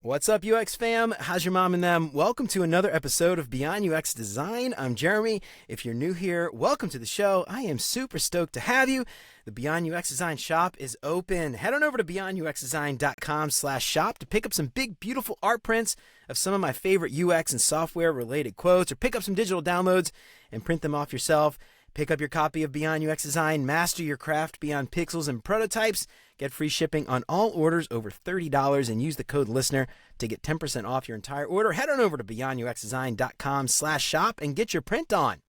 What's up, UX fam? How's your mom and them? Welcome to another episode of Beyond UX Design. I'm Jeremy. If you're new here, welcome to the show. I am super stoked to have you. The Beyond UX Design shop is open. Head on over to beyonduxdesign.com/shop to pick up some big, beautiful art prints of some of my favorite UX and software related quotes, or pick up some digital downloads and print them off yourself. Pick up your copy of Beyond UX Design, master your craft beyond pixels and prototypes. Get free shipping on all orders over $30 and use the code LISTENER to get 10% off your entire order. Head on over to beyonduxdesign.com/shop and get your print on.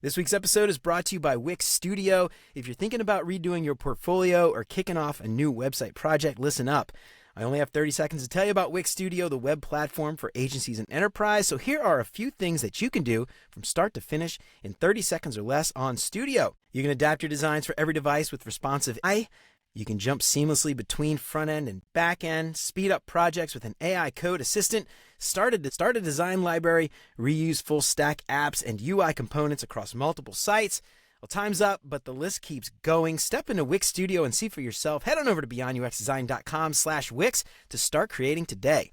This week's episode is brought to you by Wix Studio. If you're thinking about redoing your portfolio or kicking off a new website project, listen up. I only have 30 seconds to tell you about Wix Studio, the web platform for agencies and enterprise. So here are a few things that you can do from start to finish in 30 seconds or less on Studio. You can adapt your designs for every device with responsive AI. You can jump seamlessly between front-end and back-end, speed up projects with an AI code assistant, start a design library, reuse full-stack apps and UI components across multiple sites. Well, time's up, but the list keeps going. Step into Wix Studio and see for yourself. Head on over to beyonduxdesign.com/Wix to start creating today.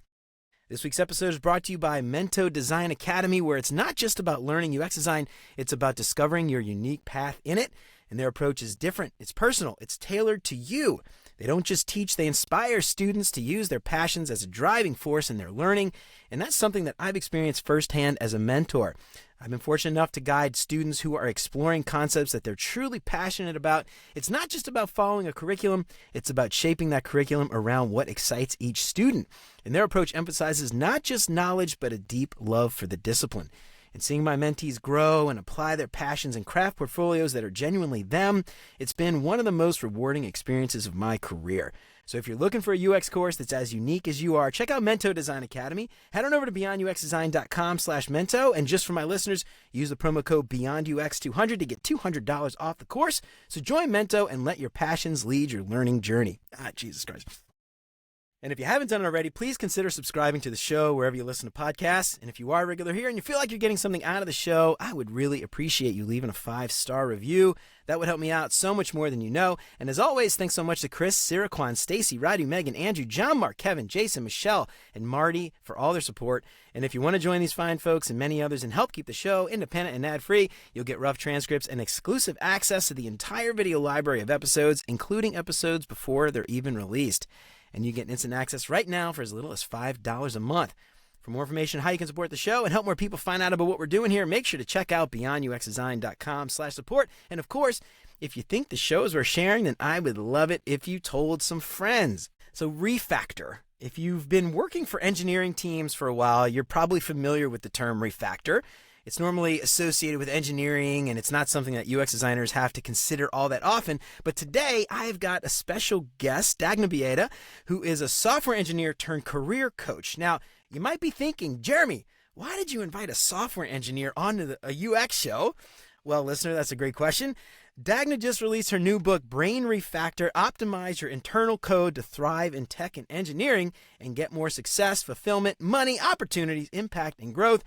This week's episode is brought to you by Mento Design Academy, where it's not just about learning UX design, it's about discovering your unique path in it. And their approach is different. It's personal. It's tailored to you. They don't just teach, they inspire students to use their passions as a driving force in their learning. And that's something that I've experienced firsthand as a mentor. I've been fortunate enough to guide students who are exploring concepts that they're truly passionate about. It's not just about following a curriculum, it's about shaping that curriculum around what excites each student. And their approach emphasizes not just knowledge, but a deep love for the discipline. And seeing my mentees grow and apply their passions and craft portfolios that are genuinely them, it's been one of the most rewarding experiences of my career. So if you're looking for a UX course that's as unique as you are, check out Mento Design Academy. Head on over to beyonduxdesign.com/Mento. And just for my listeners, use the promo code BeyondUX200 to get $200 off the course. So join Mento and let your passions lead your learning journey. Jesus Christ. And if you haven't done it already, please consider subscribing to the show wherever you listen to podcasts. And if you are regular here and you feel like you're getting something out of the show, I would really appreciate you leaving a 5-star review. That would help me out so much more than you know. And as always, thanks so much to Chris, Siraquan, Stacy, Radu, Megan, Andrew, John, Mark, Kevin, Jason, Michelle, and Marty for all their support. And if you want to join these fine folks and many others and help keep the show independent and ad-free, you'll get rough transcripts and exclusive access to the entire video library of episodes, including episodes before they're even released. And you get instant access right now for as little as $5 a month. For more information on how you can support the show and help more people find out about what we're doing here, make sure to check out beyonduxdesign.com/support. And of course, if you think the shows worth sharing, then I would love it if you told some friends. So Refactor. If you've been working for engineering teams for a while, you're probably familiar with the term refactor. It's normally associated with engineering, and it's not something that UX designers have to consider all that often. But today, I've got a special guest, Dagna Bieda, who is a software engineer turned career coach. Now, you might be thinking, Jeremy, why did you invite a software engineer onto a UX show? Well, listener, that's a great question. Dagna just released her new book, Brain Refactor, Optimize Your Internal Code to Thrive in Tech and Engineering and Get More Success, Fulfillment, Money, Opportunities, Impact, and Growth.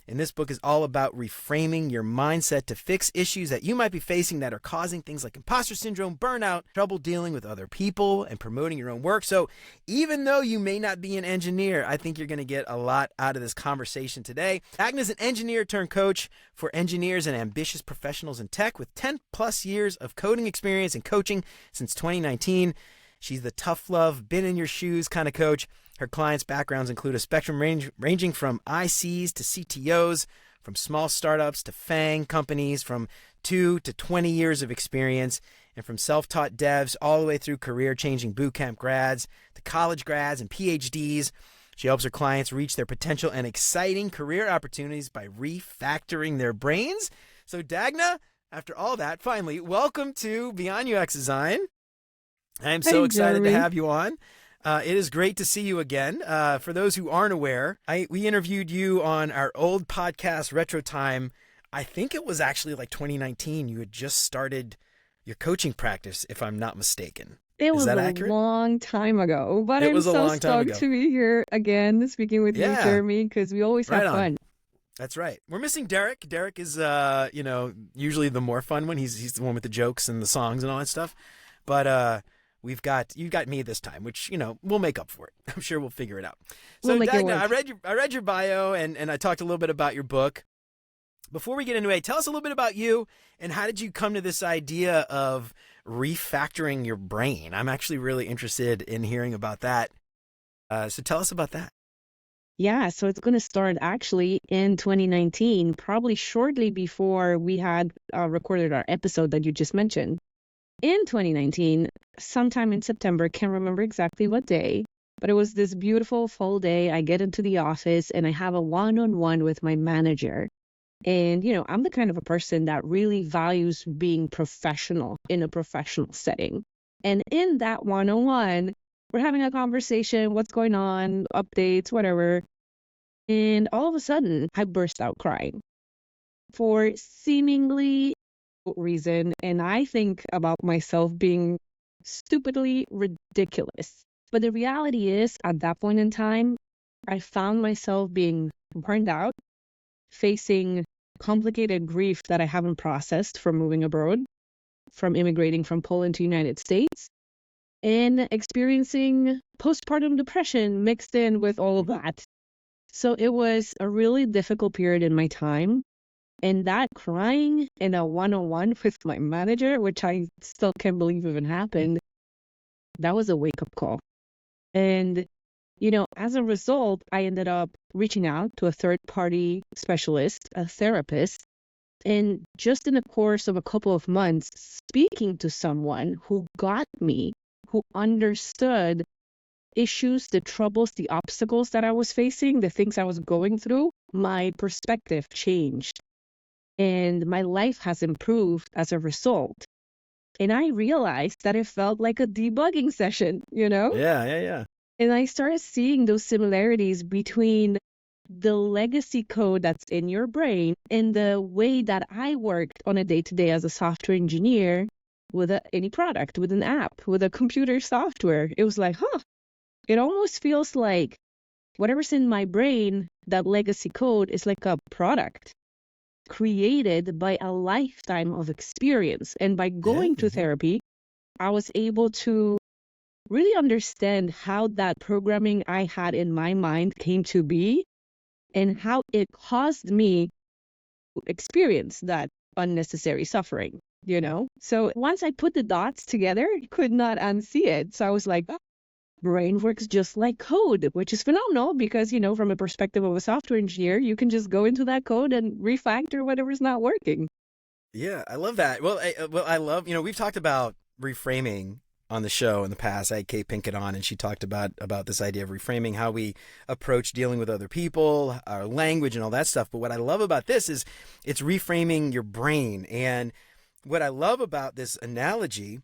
And this book is all about reframing your mindset to fix issues that you might be facing that are causing things like imposter syndrome, burnout, trouble dealing with other people, and promoting your own work. So even though you may not be an engineer, I think you're going to get a lot out of this conversation today. Dagna is an engineer turned coach for engineers and ambitious professionals in tech with 10 plus years of coding experience and coaching since 2019. She's the tough love, been in your shoes kind of coach. Her clients' backgrounds include a spectrum ranging from ICs to CTOs, from small startups to FANG companies, from 2 to 20 years of experience, and from self-taught devs all the way through career-changing bootcamp grads to college grads and PhDs. She helps her clients reach their potential and exciting career opportunities by refactoring their brains. So Dagna, after all that, finally, welcome to Beyond UX Design. I'm so excited to have you on. It is great to see you again. For those who aren't aware, we interviewed you on our old podcast, Retro Time. I think it was actually like 2019. You had just started your coaching practice, if I'm not mistaken. It was a long time ago, but I'm so stoked to be here again speaking with you, Jeremy, because we always have fun. That's right. We're missing Derek. Derek is, usually the more fun one. He's the one with the jokes and the songs and all that stuff. But you got me this time, which, we'll make up for it. I'm sure we'll figure it out. We'll So make it Dagna, work. I read your bio and I talked a little bit about your book. Before we get into it, tell us a little bit about you and how did you come to this idea of refactoring your brain? I'm actually really interested in hearing about that. So tell us about that. Yeah, so it's going to start actually in 2019, probably shortly before we had recorded our episode that you just mentioned. In 2019, sometime in September, can't remember exactly what day, but it was this beautiful fall day. I get into the office and I have a one-on-one with my manager. And, I'm the kind of a person that really values being professional in a professional setting. And in that one-on-one, we're having a conversation, what's going on, updates, whatever. And all of a sudden, I burst out crying for seemingly no reason. And I think about myself being stupidly ridiculous. But the reality is, at that point in time, I found myself being burned out, facing complicated grief that I haven't processed from moving abroad, from immigrating from Poland to United States, and experiencing postpartum depression mixed in with all of that. So it was a really difficult period in my time. And that crying in a one-on-one with my manager, which I still can't believe even happened, that was a wake-up call. And as a result, I ended up reaching out to a third-party specialist, a therapist, and just in the course of a couple of months, speaking to someone who got me, who understood issues, the troubles, the obstacles that I was facing, the things I was going through, my perspective changed. And my life has improved as a result. And I realized that it felt like a debugging session, Yeah. And I started seeing those similarities between the legacy code that's in your brain and the way that I worked on a day-to-day as a software engineer with any product, with an app, with a computer software. It was like, it almost feels like whatever's in my brain, that legacy code is like a product created by a lifetime of experience. And by going to therapy, I was able to really understand how that programming I had in my mind came to be and how it caused me to experience that unnecessary suffering, So once I put the dots together, I could not unsee it. So I was like, brain works just like code, which is phenomenal because, from a perspective of a software engineer, you can just go into that code and refactor whatever's not working. Yeah, I love that. Well, I love, we've talked about reframing on the show in the past. I had Kate Pinkett on, and she talked about this idea of reframing, how we approach dealing with other people, our language, and all that stuff. But what I love about this is it's reframing your brain. And what I love about this analogy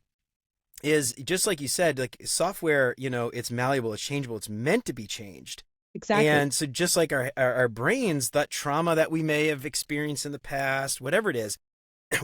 is, just like you said, like software, it's malleable, it's changeable, it's meant to be changed. Exactly. And so just like our brains, that trauma that we may have experienced in the past, whatever it is,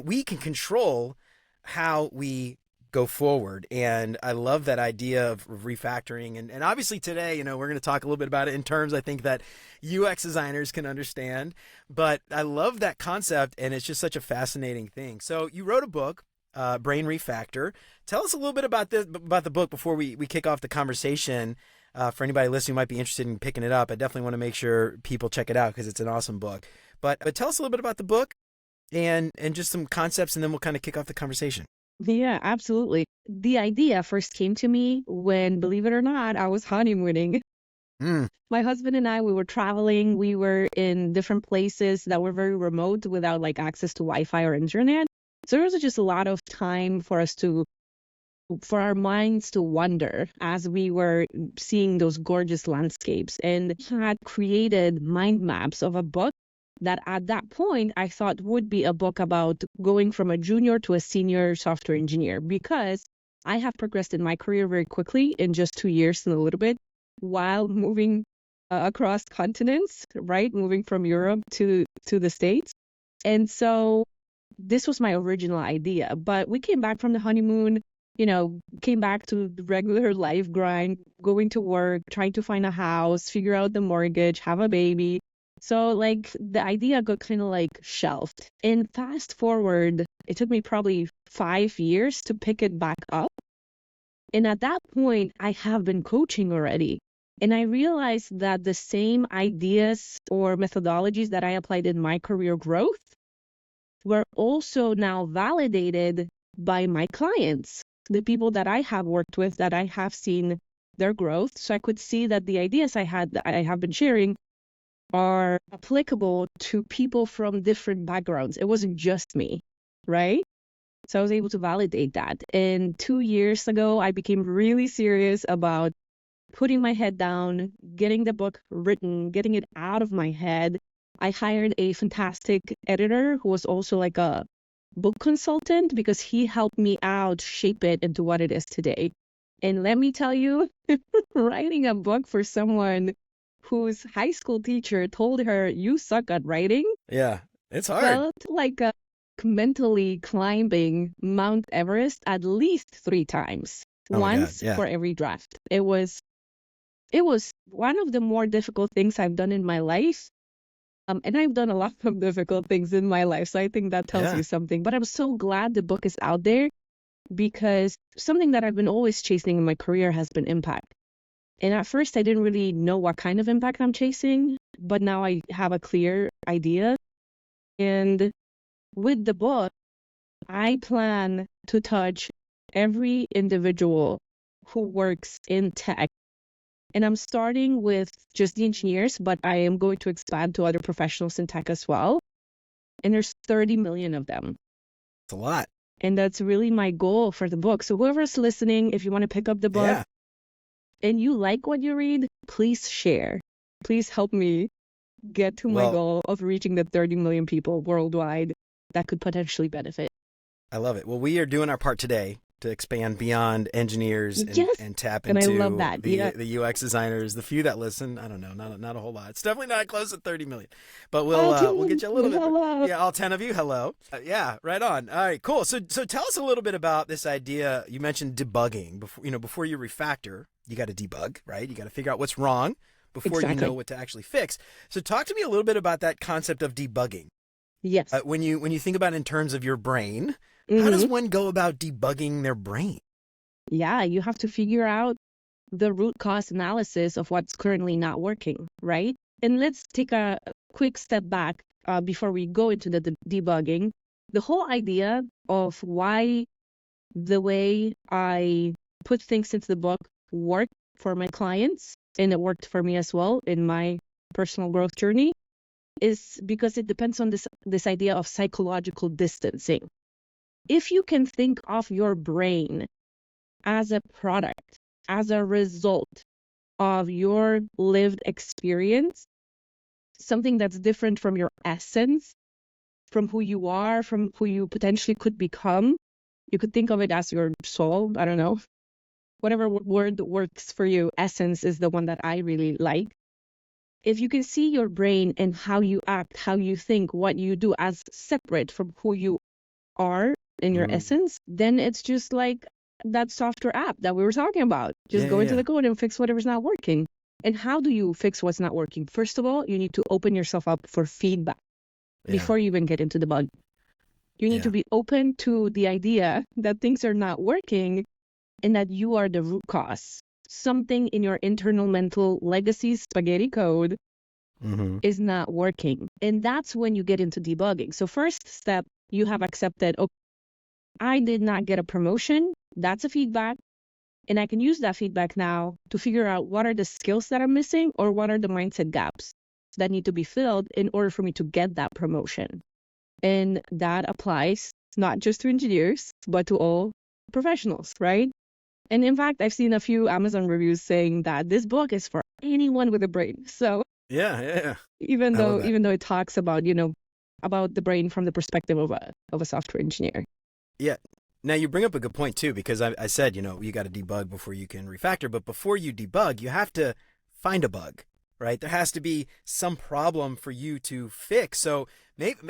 we can control how we go forward. And I love that idea of refactoring. And obviously today, we're going to talk a little bit about it in terms I think that UX designers can understand. But I love that concept, and it's just such a fascinating thing. So you wrote a book, Brain Refactor. Tell us a little bit about the book before we kick off the conversation. For anybody listening who might be interested in picking it up, I definitely want to make sure people check it out because it's an awesome book. But tell us a little bit about the book and just some concepts, and then we'll kind of kick off the conversation. Yeah, absolutely. The idea first came to me when, believe it or not, I was honeymooning. My husband and I, we were traveling. We were in different places that were very remote without like access to Wi-Fi or internet. So there was just a lot of time for our minds to wander as we were seeing those gorgeous landscapes, and had created mind maps of a book that at that point I thought would be a book about going from a junior to a senior software engineer, because I have progressed in my career very quickly in just 2 years and a little bit while moving across continents, right? Moving from Europe to the States. And so this was my original idea, but we came back from the honeymoon, came back to the regular life grind, going to work, trying to find a house, figure out the mortgage, have a baby. So like the idea got kind of like shelved. And fast forward, it took me probably 5 years to pick it back up. And at that point, I have been coaching already. And I realized that the same ideas or methodologies that I applied in my career growth were also now validated by my clients, the people that I have worked with, that I have seen their growth. So I could see that the ideas I have been sharing are applicable to people from different backgrounds. It wasn't just me, right? So I was able to validate that. And 2 years ago, I became really serious about putting my head down, getting the book written, getting it out of my head. I hired a fantastic editor who was also like a book consultant because he helped me out shape it into what it is today. And let me tell you, writing a book for someone whose high school teacher told her, "You suck at writing," Yeah, it's hard. felt like mentally climbing Mount Everest at least 3 times, Oh my God, once yeah. for every draft. It was one of the more difficult things I've done in my life. And I've done a lot of difficult things in my life, so I think that tells Yeah. you something. But I'm so glad the book is out there because something that I've been always chasing in my career has been impact. And at first, I didn't really know what kind of impact I'm chasing, but now I have a clear idea. And with the book, I plan to touch every individual who works in tech. And I'm starting with just the engineers, but I am going to expand to other professionals in tech as well. And there's 30 million of them. It's a lot. And that's really my goal for the book. So whoever's listening, if you want to pick up the book Yeah. and you like what you read, please share. Please help me get to my Well, goal of reaching the 30 million people worldwide that could potentially benefit. I love it. Well, we are doing our part today to expand beyond engineers Yes. and tap And I into love that. Yeah. the UX designers, the few that listen. I don't know, not a whole lot. It's definitely not close to 30 million, but we'll get you a little bit. Hello. Yeah, all 10 of you. Hello. Yeah, right on. All right, cool. So tell us a little bit about this idea. You mentioned debugging before you refactor, you got to debug, right? You got to figure out what's wrong before you know what to actually fix. So talk to me a little bit about that concept of debugging. Yes. When you think about it in terms of your brain, how does one go about debugging their brain? Yeah, you have to figure out the root cause analysis of what's currently not working, right? And let's take a quick step back before we go into the debugging. The whole idea of why the way I put things into the book worked for my clients, and it worked for me as well in my personal growth journey, is because it depends on this idea of psychological distancing. If you can think of your brain as a product, as a result of your lived experience, something that's different from your essence, from who you are, from who you potentially could become, you could think of it as your soul. I don't know. Whatever word works for you, essence is the one that I really like. If you can see your brain and how you act, how you think, what you do as separate from who you are in your essence, then it's just like that software app that we were talking about. Just go into the code and fix whatever's not working. And how do you fix what's not working? First of all, you need to open yourself up for feedback before you even get into the bug. You need to be open to the idea that things are not working and that you are the root cause. Something in your internal mental legacy spaghetti code is not working. And that's when you get into debugging. So first step, you have accepted, okay, I did not get a promotion. That's a feedback. And I can use that feedback now to figure out what are the skills that I'm missing or what are the mindset gaps that need to be filled in order for me to get that promotion. And that applies not just to engineers, but to all professionals, right? And in fact, I've seen a few Amazon reviews saying that this book is for anyone with a brain. So even though it talks about, about the brain from the perspective of a software engineer. Yeah. Now you bring up a good point too, because I said, you got to debug before you can refactor, but before you debug, you have to find a bug, right? There has to be some problem for you to fix. So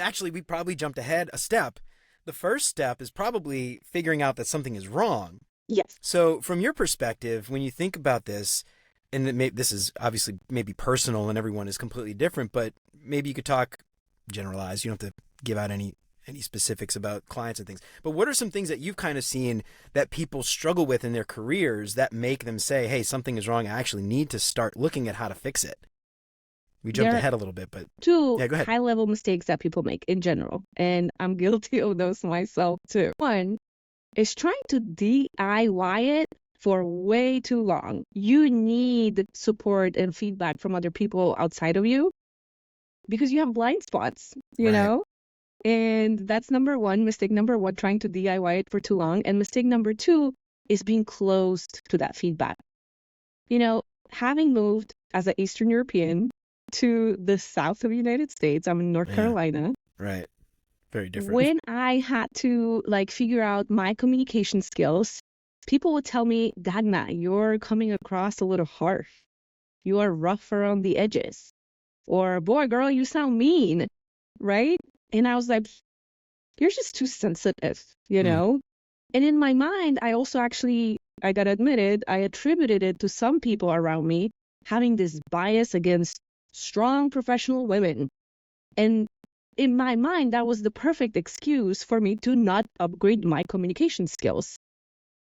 actually we probably jumped ahead a step. The first step is probably figuring out that something is wrong. Yes. So from your perspective, when you think about this, and this is obviously maybe personal and everyone is completely different, but maybe you could talk generalized. You don't have to give out any any specifics about clients and things. But what are some things that you've kind of seen that people struggle with in their careers that make them say, hey, something is wrong. I actually need to start looking at how to fix it. We jumped There are ahead a little bit, but two yeah, go ahead. high-level mistakes that people make in general, and I'm guilty of those myself too. One is trying to DIY it for way too long. You need support and feedback from other people outside of you because you have blind spots, you Right. know? And that's number one, mistake number one, trying to DIY it for too long. And mistake number two is being closed to that feedback. You know, having moved as an Eastern European to the south of the United States, I'm in North Yeah. Carolina. Right. Very different. When I had to like figure out my communication skills, people would tell me, Dagna, you're coming across a little harsh. You are rough around the edges. Or, boy, girl, you sound mean, right? And I was like, you're just too sensitive, you know? And in my mind, I also actually, I got admitted, I attributed it to some people around me having this bias against strong professional women. And in my mind, that was the perfect excuse for me to not upgrade my communication skills,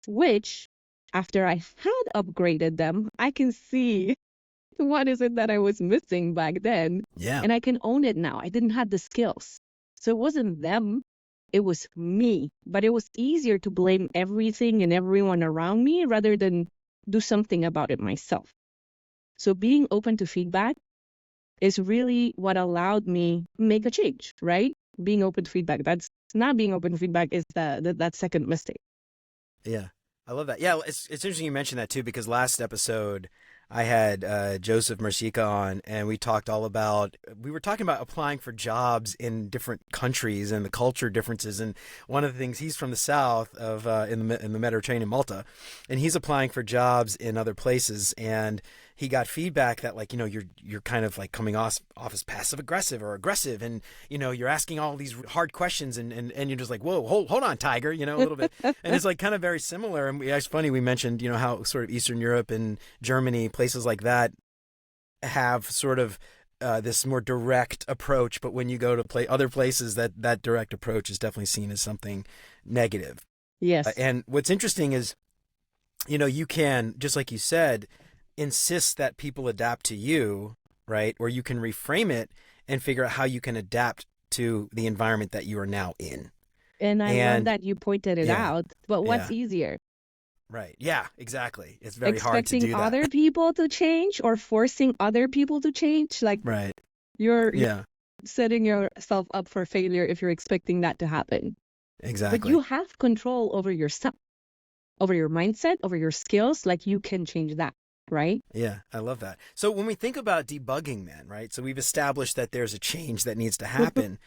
which after I had upgraded them, I can see what is it that I was missing back then. Yeah. And I can own it now. I didn't have the skills. So it wasn't them, it was me. But it was easier to blame everything and everyone around me rather than do something about it myself. So being open to feedback is really what allowed me make a change, right? Being open to feedback. That's not being open to feedback is that second mistake. Yeah. I love that. Yeah, it's interesting you mentioned that too, because last episode I had Joseph Mercica on, and we talked all about, we were talking about applying for jobs in different countries and the culture differences. And one of the things, he's from the south of in the Mediterranean, Malta, and he's applying for jobs in other places. And he got feedback that, like, you know, you're kind of like coming off as passive aggressive or aggressive, and you know, you're asking all these hard questions, and you're just like, whoa, hold on, Tiger, you know, a little bit. And it's like kind of very similar. And it's funny, we mentioned, you know, how sort of Eastern Europe and Germany, places like that, have sort of this more direct approach, but when you go to other places, that direct approach is definitely seen as something negative. Yes. And what's interesting is, you know, you can, just like you said, insist that people adapt to you, right? Or you can reframe it and figure out how you can adapt to the environment that you are now in. And I love that you pointed it out. But what's easier? Right. Yeah, exactly. It's very hard to do Expecting that. other people to change or forcing other people to change? Like, right. You're setting yourself up for failure if you're expecting that to happen. Exactly. But you have control over yourself, over your mindset, over your skills. Like, you can change that, right? Yeah, I love that. So when we think about debugging then, right? So we've established that there's a change that needs to happen.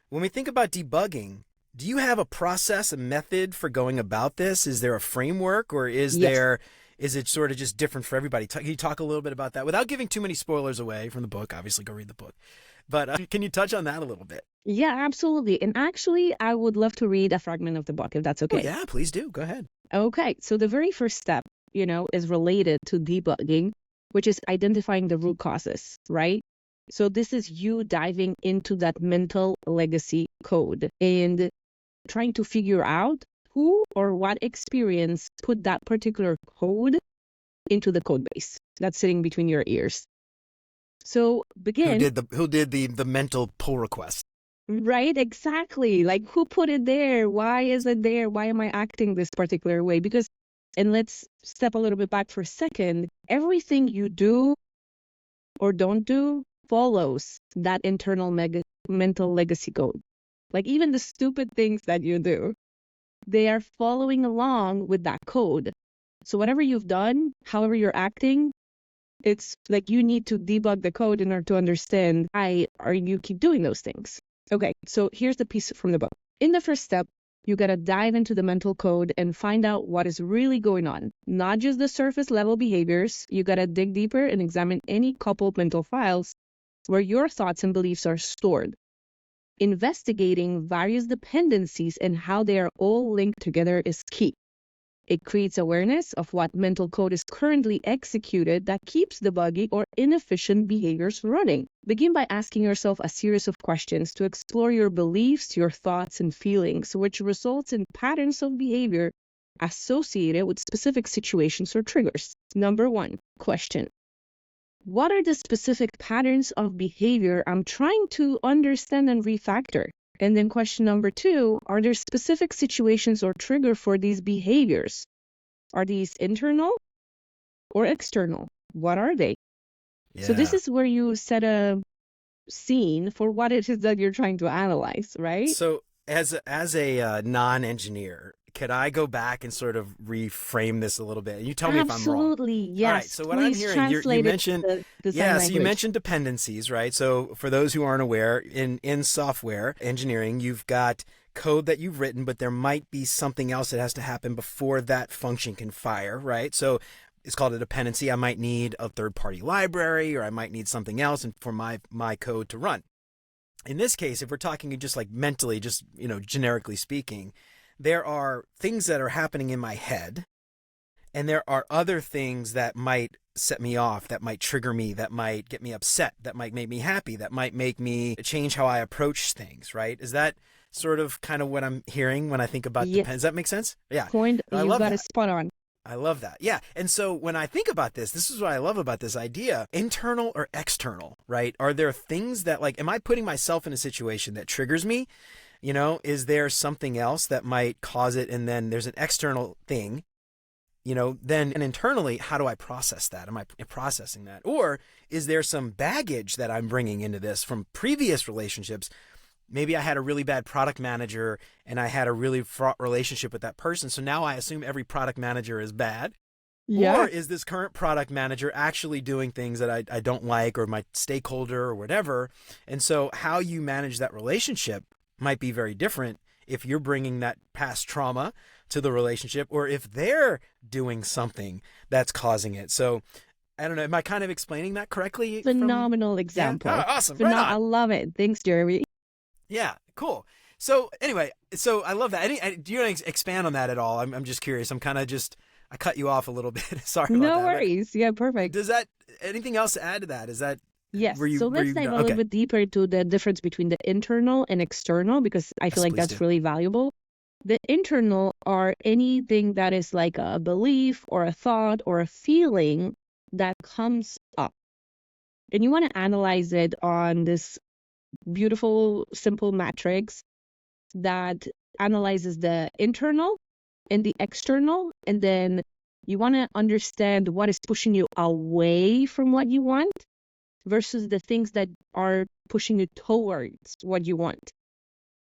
When we think about debugging, do you have a process, a method for going about this? Is there a framework, or is it sort of just different for everybody? Can you talk a little bit about that without giving too many spoilers away from the book? Obviously, go read the book. But can you touch on that a little bit? Yeah, absolutely. And actually, I would love to read a fragment of the book, if that's okay. Oh, yeah, please do. Go ahead. Okay. So the very first step, you know, is related to debugging, which is identifying the root causes, right? So this is you diving into that mental legacy code and trying to figure out who or what experience put that particular code into the code base that's sitting between your ears. So begin. Who did the mental pull request? Right, exactly. Like, who put it there? Why is it there? Why am I acting this particular way? Because, and let's step a little bit back for a second. Everything you do or don't do follows that internal mental legacy code. Like, even the stupid things that you do, they are following along with that code. So whatever you've done, however you're acting, it's like you need to debug the code in order to understand why are you keep doing those things. Okay, so here's the piece from the book. In the first step, you got to dive into the mental code and find out what is really going on. Not just the surface level behaviors. You got to dig deeper and examine any coupled mental files where your thoughts and beliefs are stored. Investigating various dependencies and how they are all linked together is key. It creates awareness of what mental code is currently executed that keeps debugging or inefficient behaviors running. Begin by asking yourself a series of questions to explore your beliefs, your thoughts, and feelings, which results in patterns of behavior associated with specific situations or triggers. Number 1, question. What are the specific patterns of behavior I'm trying to understand and refactor? And then question number 2, are there specific situations or trigger for these behaviors? Are these internal or external? What are they? Yeah. So this is where you set a scene for what it is that you're trying to analyze, right? So as a non-engineer, could I go back and sort of reframe this a little bit? You tell me if I'm wrong. Absolutely, yes. All right, so what I'm Please hearing, you translate it mentioned, to the design so language. you mentioned dependencies, right? So for those who aren't aware, in software engineering, you've got code that you've written, but there might be something else that has to happen before that function can fire, right? So it's called a dependency. I might need a third-party library, or I might need something else for my code to run. In this case, if we're talking just like mentally, just, generically speaking, there are things that are happening in my head, and there are other things that might set me off, that might trigger me, that might get me upset, that might make me happy, that might make me change how I approach things, right? Is that sort of kind of what I'm hearing when I think about Yes. Does that make sense? Yeah. Point, I you love got that. it spot on. I love that. Yeah. And so when I think about this is what I love about this idea, internal or external, right? Are there things that, like, am I putting myself in a situation that triggers me? Is there something else that might cause it? And then there's an external thing, then and internally, how do I process that? Am I processing that? Or is there some baggage that I'm bringing into this from previous relationships? Maybe I had a really bad product manager and I had a really fraught relationship with that person. So now I assume every product manager is bad. Yeah. Or is this current product manager actually doing things that I don't like, or my stakeholder or whatever? And so how you manage that relationship might be very different if you're bringing that past trauma to the relationship, or if they're doing something that's causing it. So I don't know. Am I kind of explaining that correctly? Phenomenal example. Yeah? Oh, awesome. Right on. I love it. Thanks, Jeremy. Yeah, cool. So anyway, so I love that. Do you want to expand on that at all? I'm just curious. I'm kind of I cut you off a little bit. Sorry about that. No worries. Yeah, perfect. Does that, anything else to add to that? Is that, yes. So let's dive a little bit deeper into the difference between the internal and external, because I feel like that's really valuable. The internal are anything that is like a belief or a thought or a feeling that comes up. And you want to analyze it on this beautiful, simple matrix that analyzes the internal and the external. And then you want to understand what is pushing you away from what you want versus the things that are pushing you towards what you want.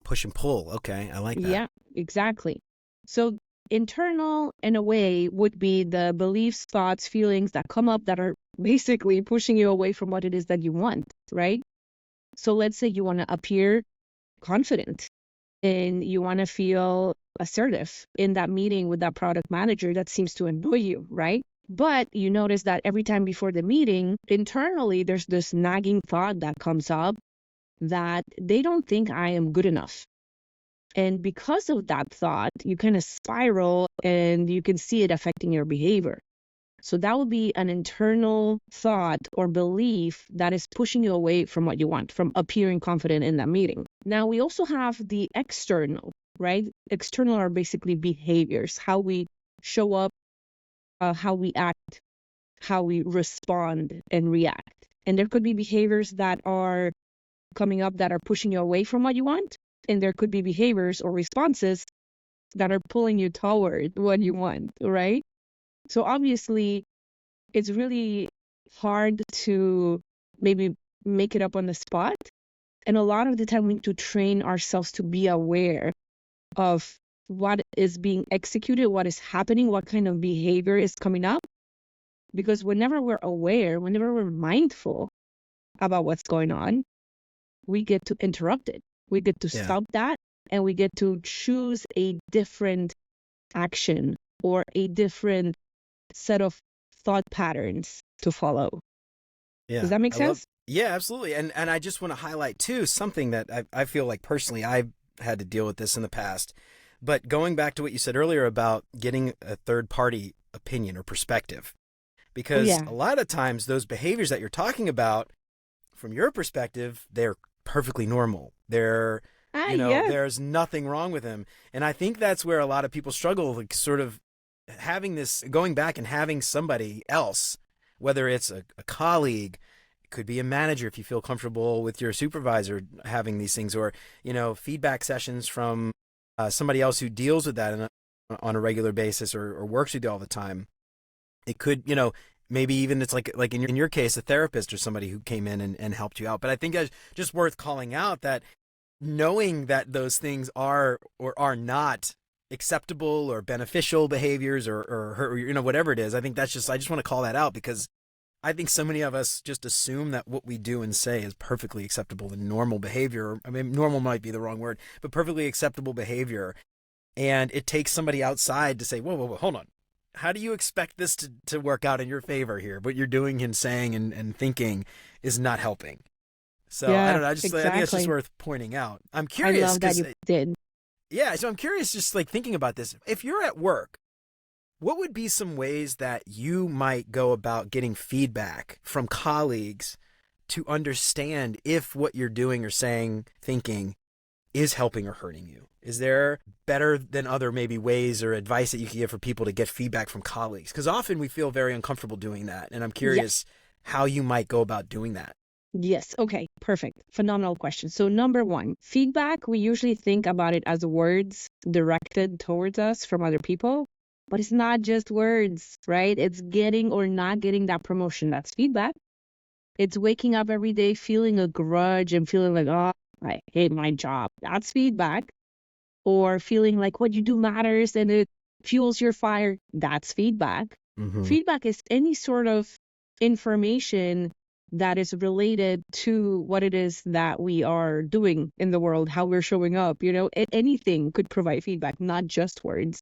Push and pull. Okay, I like that. Yeah, exactly. So internal, in a way, would be the beliefs, thoughts, feelings that come up that are basically pushing you away from what it is that you want, right? So let's say you want to appear confident and you want to feel assertive in that meeting with that product manager that seems to annoy you, right? But you notice that every time before the meeting, internally, there's this nagging thought that comes up that they don't think I am good enough. And because of that thought, you kind of spiral and you can see it affecting your behavior. So that would be an internal thought or belief that is pushing you away from what you want, from appearing confident in that meeting. Now, we also have the external, right? External are basically behaviors, how we show up, how we act, how we respond and react. And there could be behaviors that are coming up that are pushing you away from what you want. And there could be behaviors or responses that are pulling you toward what you want, right? So obviously, it's really hard to maybe make it up on the spot. And a lot of the time, we need to train ourselves to be aware of what is being executed, what is happening, what kind of behavior is coming up. Because whenever we're aware, whenever we're mindful about what's going on, we get to interrupt it. We get to stop that, and we get to choose a different action or a different set of thought patterns to follow. Yeah. Does that make sense? Yeah, absolutely. And I just want to highlight too something that I feel like personally I've had to deal with this in the past. But going back to what you said earlier about getting a third party opinion or perspective, Oh, because yeah. a lot of times those behaviors that you're talking about, from your perspective, they're perfectly normal. They're, Ah, yes. there's nothing wrong with them. And I think that's where a lot of people struggle, like sort of having this, going back and having somebody else, whether it's a colleague, it could be a manager if you feel comfortable with your supervisor having these things, or, feedback sessions from somebody else who deals with that on a regular basis, or works with you all the time. It could, maybe even it's like in your case, a therapist or somebody who came in and helped you out. But I think it's just worth calling out that knowing that those things are or are not acceptable or beneficial behaviors, or whatever it is. I think I just want to call that out, because I think so many of us just assume that what we do and say is perfectly acceptable and normal behavior. I mean, normal might be the wrong word, but perfectly acceptable behavior. And it takes somebody outside to say, whoa, whoa, whoa, hold on. How do you expect this to work out in your favor here? What you're doing and saying and thinking is not helping. So I Yeah, don't know. I think it's just exactly. worth pointing out. I'm I curious love that because, you did. yeah, so I'm curious just like thinking about this. If you're at work, what would be some ways that you might go about getting feedback from colleagues to understand if what you're doing or saying, thinking is helping or hurting you? Is there better than other maybe ways or advice that you can give for people to get feedback from colleagues? Because often we feel very uncomfortable doing that. And I'm Yeah. curious how you might go about doing that. Yes. Okay. Perfect. Phenomenal question. So, number one, feedback, we usually think about it as words directed towards us from other people, but it's not just words, right? It's getting or not getting that promotion. That's feedback. It's waking up every day feeling a grudge and feeling like, oh, I hate my job. That's feedback. Or feeling like what you do matters and it fuels your fire. That's feedback. Mm-hmm. Feedback is any sort of information that is related to what it is that we are doing in the world, how we're showing up. Anything could provide feedback, not just words.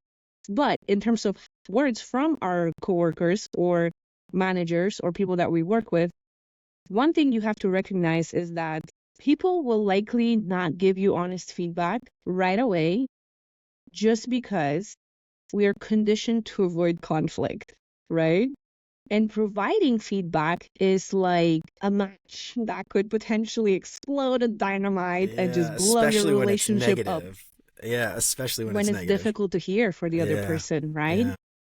But in terms of words from our coworkers or managers or people that we work with, one thing you have to recognize is that people will likely not give you honest feedback right away just because we are conditioned to avoid conflict, right? And providing feedback is like a match that could potentially explode a dynamite and Yeah, just blow your especially when it's relationship up negative. Yeah, especially when when it's it's negative. difficult to hear for the other Yeah, person, right? yeah.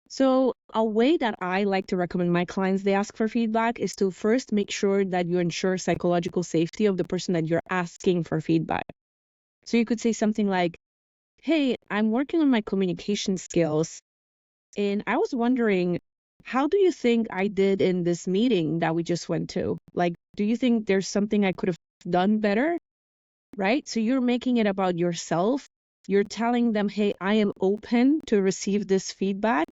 So, a way that I like to recommend my clients they ask for feedback is to first make sure that you ensure psychological safety of the person that you're asking for feedback. So, you could say something like, "Hey, I'm working on my communication skills, and I was wondering, how do you think I did in this meeting that we just went to? Like, do you think there's something I could have done better?" Right? So, you're making it about yourself. You're telling them, "Hey, I am open to receive this feedback."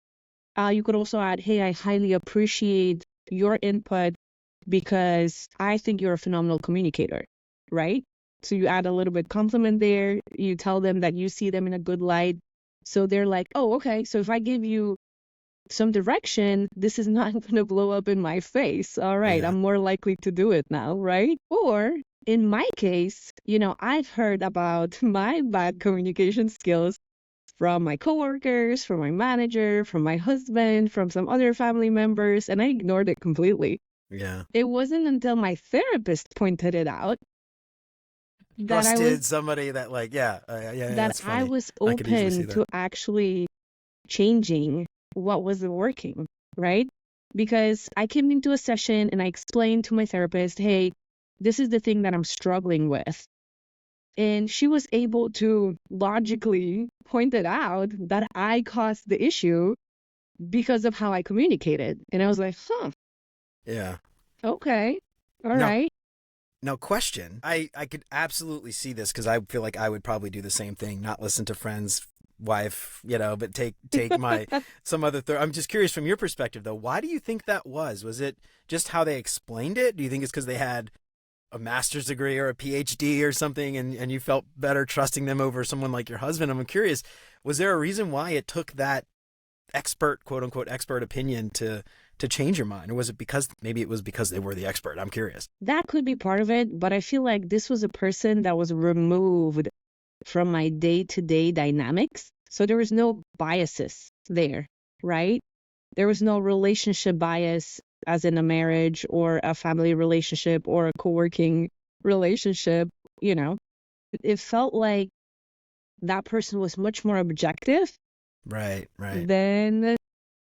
You could also add, "Hey, I highly appreciate your input because I think you're a phenomenal communicator," right? So you add a little bit compliment there. You tell them that you see them in a good light. So they're like, "Oh, okay. So if I give you some direction, this is not going to blow up in my face. All right. Yeah. I'm more likely to do it now," right? Or in my case, I've heard about my bad communication skills from my coworkers, from my manager, from my husband, from some other family members, and I ignored it completely. Yeah. It wasn't until my therapist pointed it out that I was Trusted somebody that like, yeah, yeah, that that's I funny. was I could easily see open that. to actually changing what was working, right? Because I came into a session and I explained to my therapist, "Hey, this is the thing that I'm struggling with." And she was able to logically point it out that I caused the issue because of how I communicated. And I was like, huh, Yeah. okay, all Now, right. question. I could absolutely see this because I feel like I would probably do the same thing, not listen to friends, wife, but take my some other I'm just curious from your perspective though, why do you think that was? Was it just how they explained it? Do you think it's because they had a master's degree or a PhD or something and you felt better trusting them over someone like your husband? I'm curious, was there a reason why it took that expert, quote unquote, expert opinion to change your mind? Or was it because maybe it was because they were the expert? I'm curious. That could be part of it, but I feel like this was a person that was removed from my day-to-day dynamics. So there was no biases there, right? There was no relationship bias, as in a marriage or a family relationship or a co-working relationship. You know, it felt like that person was much more objective Right. than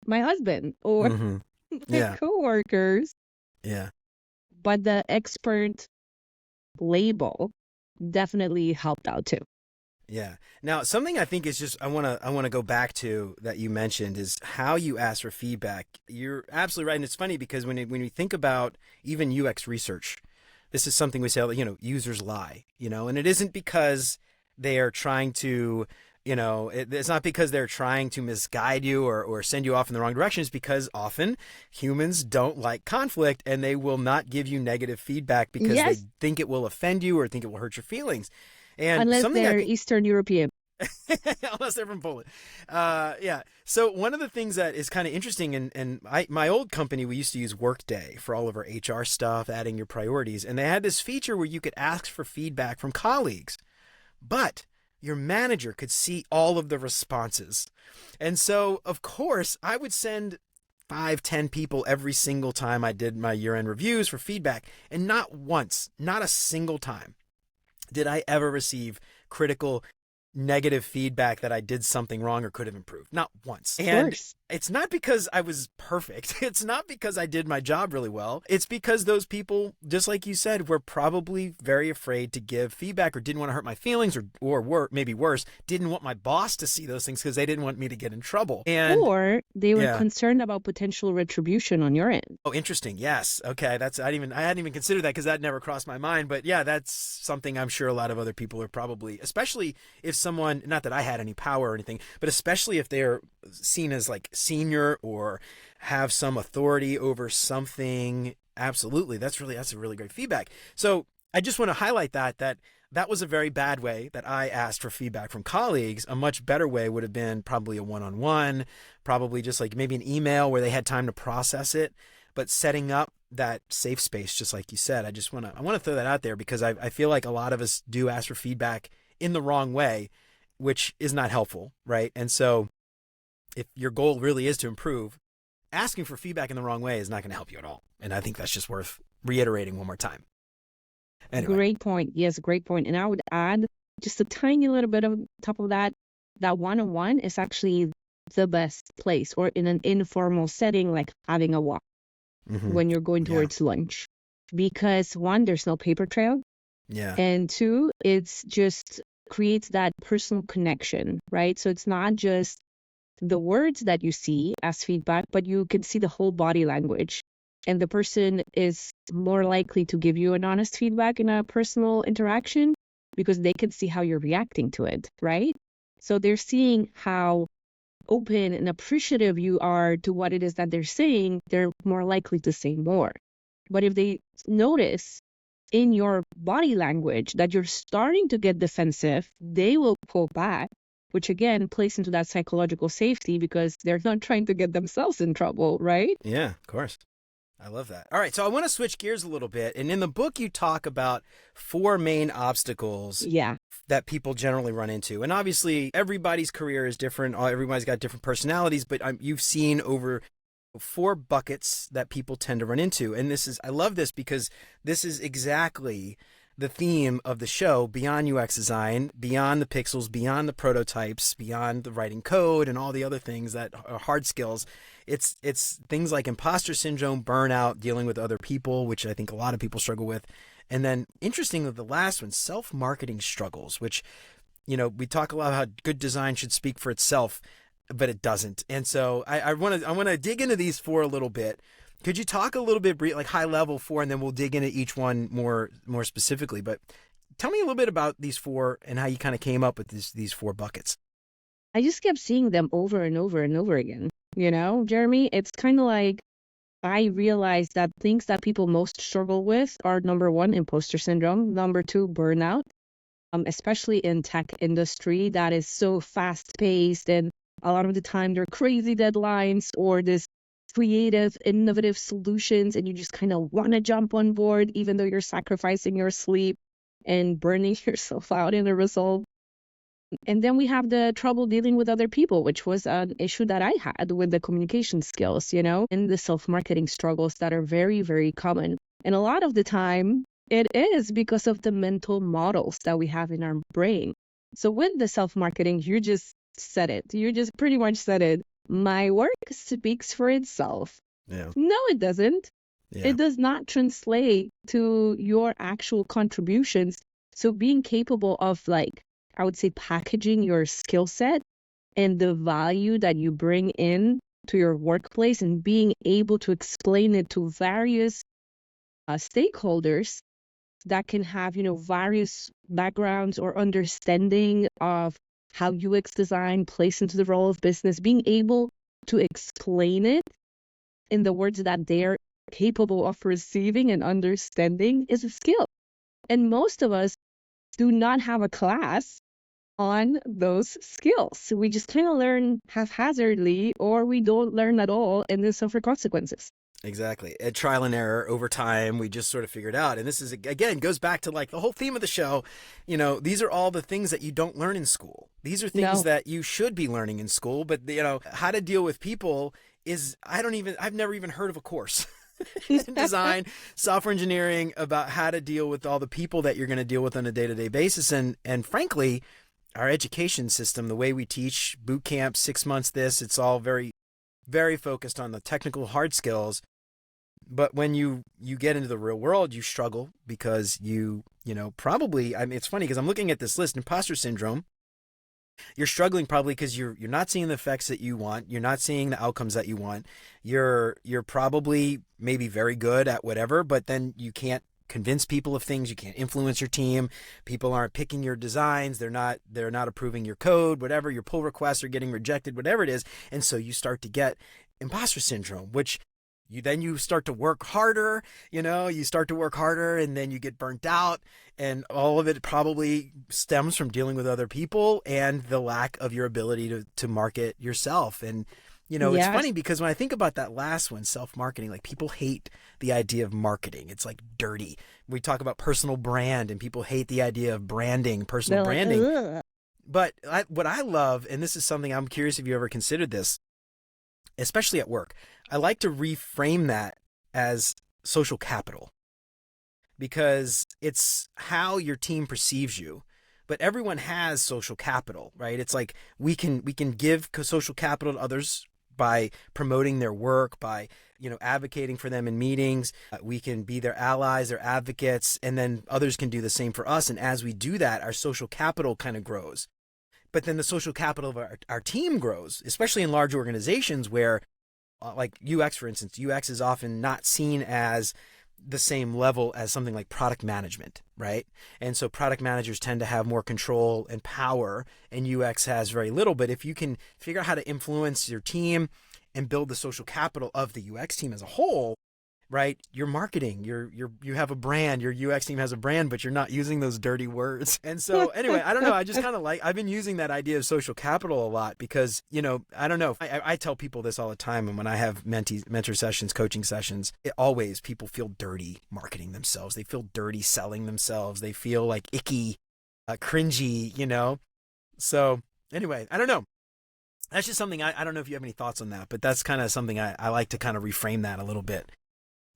my husband or Mm-hmm. my Yeah. coworkers. Yeah. But the expert label definitely helped out too. Yeah. Now, something I think is just I want to go back to that you mentioned is how you ask for feedback. You're absolutely right, and it's funny because when you think about even UX research, this is something we say, users lie, and it isn't because they are trying to, it's not because they're trying to misguide you or send you off in the wrong direction. It's because often humans don't like conflict and they will not give you negative feedback because they Yes, think it will offend you or think it will hurt your feelings. And unless something I they're think, Eastern European. unless they're from Poland. Yeah. So one of the things that is kind of interesting, and my old company, we used to use Workday for all of our HR stuff, adding your priorities. And they had this feature where you could ask for feedback from colleagues, but your manager could see all of the responses. And so, of course, I would send 5, 10 people every single time I did my year-end reviews for feedback. And not once, not a single time did I ever receive critical negative feedback that I did something wrong or could have improved. Not once. Of And course. it's not because I was perfect. It's not because I did my job really well. It's because those people, just like you said, were probably very afraid to give feedback or didn't want to hurt my feelings or maybe worse, didn't want my boss to see those things because they didn't want me to get in trouble. And Or they were yeah. concerned about potential retribution on your end. Oh, interesting. Yes. Okay. I hadn't even considered that because that never crossed my mind. But yeah, that's something I'm sure a lot of other people are probably, especially if someone, not that I had any power or anything, but especially if they're seen as like senior or have some authority over something. Absolutely. That's a really great feedback. So I just want to highlight that was a very bad way that I asked for feedback from colleagues. A much better way would have been probably a one-on-one, probably just like maybe an email where they had time to process it. But setting up that safe space, just like you said, I want to throw that out there because I feel like a lot of us do ask for feedback in the wrong way, which is not helpful, right? And so if your goal really is to improve, asking for feedback in the wrong way is not going to help you at all. And I think that's just worth reiterating one more time. Anyway. Great point. Yes, great point. And I would add just a tiny little bit on top of that, that one-on-one is actually the best place, or in an informal setting, like having a walk when you're going towards lunch. Because one, there's no paper trail. Yeah. And two, it's just creates that personal connection, right? So it's not just the words that you see as feedback, but you can see the whole body language. And the person is more likely to give you an honest feedback in a personal interaction because they can see how you're reacting to it, right? So they're seeing how open and appreciative you are to what it is that they're saying, they're more likely to say more. But if they notice in your body language that you're starting to get defensive, they will pull back, which again plays into that psychological safety because they're not trying to get themselves in trouble, right? Yeah, of course. I love that. All right, so I want to switch gears a little bit. And in the book, you talk about 4 main obstacles that people generally run into. And obviously, everybody's career is different. Everybody's got different personalities, but you've seen over 4 buckets that people tend to run into. And I love this because this is exactly the theme of the show, beyond UX design, beyond the pixels, beyond the prototypes, beyond the writing code and all the other things that are hard skills. It's things like imposter syndrome, burnout, dealing with other people, which I think a lot of people struggle with. And then interestingly, the last one, self-marketing struggles, which, we talk a lot about how good design should speak for itself, but it doesn't. And so I want to dig into these 4 a little bit. Could you talk a little bit, like high level 4, and then we'll dig into each one more specifically. But tell me a little bit about these 4 and how you kind of came up with these 4 buckets. I just kept seeing them over and over and over again. Jeremy, it's kind of like I realized that things that people most struggle with are number 1, imposter syndrome, number 2, burnout, especially in tech industry that is so fast paced, and a lot of the time there are crazy deadlines or this creative, innovative solutions, and you just kind of want to jump on board even though you're sacrificing your sleep and burning yourself out in the result. And then we have the trouble dealing with other people, which was an issue that I had with the communication skills, and the self-marketing struggles that are very, very common. And a lot of the time, it is because of the mental models that we have in our brain. So with the self-marketing, you just said it. You just pretty much said it. My work speaks for itself. Yeah. No, it doesn't. Yeah. It does not translate to your actual contributions. So being capable of, like, I would say, packaging your skill set and the value that you bring in to your workplace and being able to explain it to various stakeholders that can have, various backgrounds or understanding of how UX design plays into the role of business, being able to explain it in the words that they're capable of receiving and understanding is a skill. And most of us do not have a class on those skills. We just kind of learn haphazardly, or we don't learn at all and then suffer consequences. Exactly. At trial and error over time, we just sort of figured out. And this is, again, goes back to like the whole theme of the show. These are all the things that you don't learn in school. These are things that you should be learning in school. But, how to deal with people is, I've never even heard of a course in design, software engineering about how to deal with all the people that you're going to deal with on a day-to-day basis. And frankly, our education system, the way we teach, boot camp, 6 months it's all very, very focused on the technical hard skills. But when you get into the real world, you struggle because probably, it's funny because I'm looking at this list, imposter syndrome. You're struggling probably because you're not seeing the effects that you want. You're not seeing the outcomes that you want. You're probably maybe very good at whatever, but then you can't convince people of things. You can't influence your team. People aren't picking your designs. They're not approving your code, whatever. Your pull requests are getting rejected, whatever it is. And so you start to get imposter syndrome, which you start to work harder, you start to work harder and then you get burnt out, and all of it probably stems from dealing with other people and the lack of your ability to market yourself. And, It's funny because when I think about that last one, self-marketing, like people hate the idea of marketing. It's like dirty. We talk about personal brand and people hate the idea of branding, personal branding. Ugh. But what I love, and this is something I'm curious if you ever considered this, especially at work, I like to reframe that as social capital because it's how your team perceives you. But everyone has social capital, right? It's like we can give social capital to others by promoting their work, by advocating for them in meetings. We can be their allies, their advocates, and then others can do the same for us. And as we do that, our social capital kind of grows. But then the social capital of our team grows, especially in large organizations where, like UX, for instance, UX is often not seen as the same level as something like product management, right? And so product managers tend to have more control and power, and UX has very little. But if you can figure out how to influence your team and build the social capital of the UX team as a whole, right? You're marketing, you have a brand, your UX team has a brand, but you're not using those dirty words. And so anyway, I don't know. I just kind of I've been using that idea of social capital a lot because, I don't know. I tell people this all the time. And when I have mentor sessions, coaching sessions, always people feel dirty marketing themselves. They feel dirty selling themselves. They feel like icky, cringy, So anyway, I don't know. That's just something I don't know if you have any thoughts on that, but that's kind of something I like to kind of reframe that a little bit.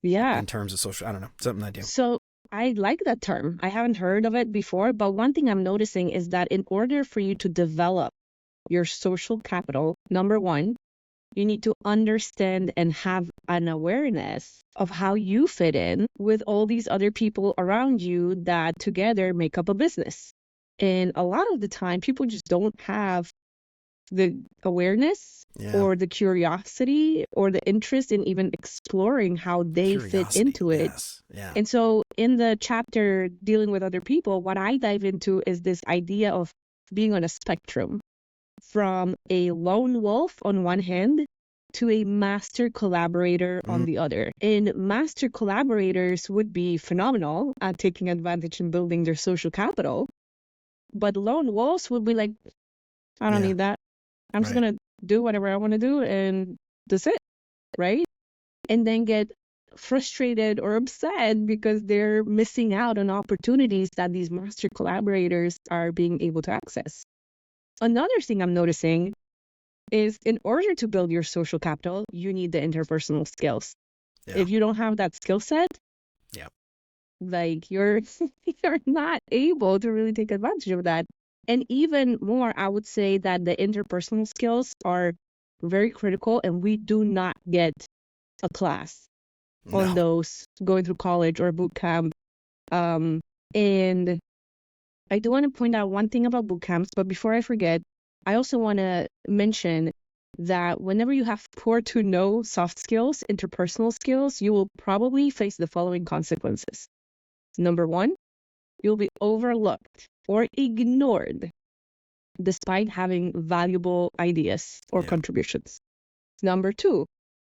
Yeah. In terms of social, I don't know, something I do. So I like that term. I haven't heard of it before, but one thing I'm noticing is that in order for you to develop your social capital, number one, you need to understand and have an awareness of how you fit in with all these other people around you that together make up a business. And a lot of the time, people just don't have the awareness or the curiosity or the interest in even exploring how they fit into it. Yes. Yeah. And so in the chapter dealing with other people, what I dive into is this idea of being on a spectrum from a lone wolf on one hand to a master collaborator on the other. And master collaborators would be phenomenal at taking advantage and building their social capital. But lone wolves would be like, I don't need that. I'm just going to do whatever I want to do and that's it, right? And then get frustrated or upset because they're missing out on opportunities that these master collaborators are being able to access. Another thing I'm noticing is in order to build your social capital, you need the interpersonal skills. Yeah. If you don't have that skill set, Yeah. like you're you're not able to really take advantage of that. And even more, I would say that the interpersonal skills are very critical, and we do not get a class on No. those going through college or boot camp. And I do want to point out one thing about boot camps, but before I forget, I also want to mention that whenever you have poor to no soft skills, interpersonal skills, you will probably face the following consequences. Number one, you'll be overlooked or ignored despite having valuable ideas or contributions. Number two,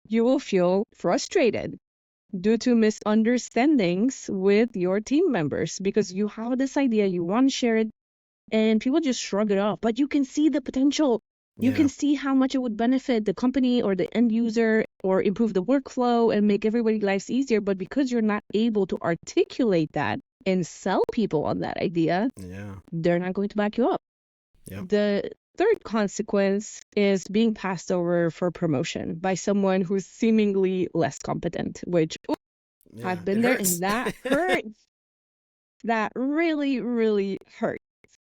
you will feel frustrated due to misunderstandings with your team members because you have this idea, you want to share it, and people just shrug it off. But you can see the potential. You can see how much it would benefit the company or the end user or improve the workflow and make everybody's lives easier. But because you're not able to articulate that and sell people on that idea, they're not going to back you up. The third consequence is being passed over for promotion by someone who's seemingly less competent, which I've been there, and that hurts. That really, really hurts,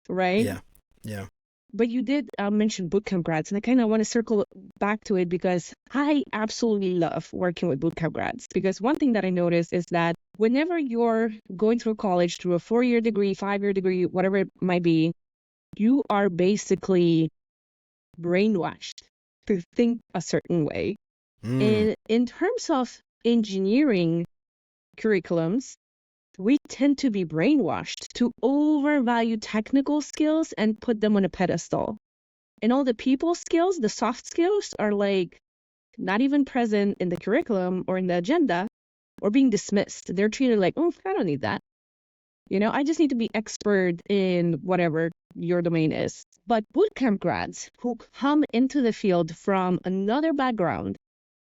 right? Yeah. But you did mention bootcamp grads, and I kind of want to circle back to it because I absolutely love working with bootcamp grads. Because one thing that I noticed is that whenever you're going through college, through a 4-year degree, 5-year degree, whatever it might be, you are basically brainwashed to think a certain way. And in terms of engineering curriculums, we tend to be brainwashed to overvalue technical skills and put them on a pedestal. And all the people skills, the soft skills, are like not even present in the curriculum or in the agenda or being dismissed. They're treated like, oh, I don't need that. I just need to be expert in whatever your domain is. But bootcamp grads who come into the field from another background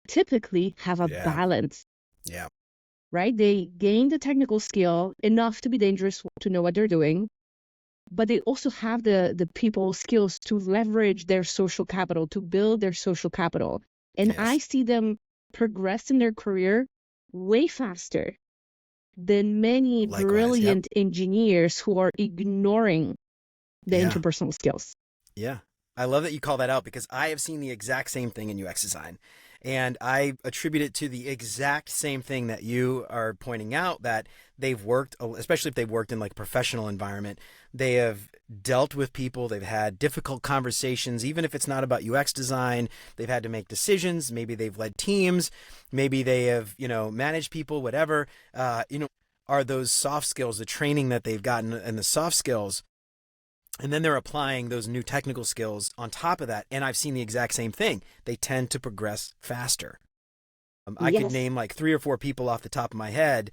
typically have a balance. Yeah. Right? They gain the technical skill enough to be dangerous to know what they're doing, but they also have the people skills to leverage their social capital, to build their social capital. And I see them progress in their career way faster than many brilliant engineers who are ignoring the interpersonal skills. Yeah. I love that you call that out because I have seen the exact same thing in UX design. And I attribute it to the exact same thing that you are pointing out, that they've worked, especially if they've worked in like a professional environment, they have dealt with people, they've had difficult conversations, even if it's not about UX design, they've had to make decisions, maybe they've led teams, maybe they have, managed people, whatever, are those soft skills, the training that they've gotten and the soft skills. And then they're applying those new technical skills on top of that. And I've seen the exact same thing. They tend to progress faster. I could name like 3 or 4 people off the top of my head.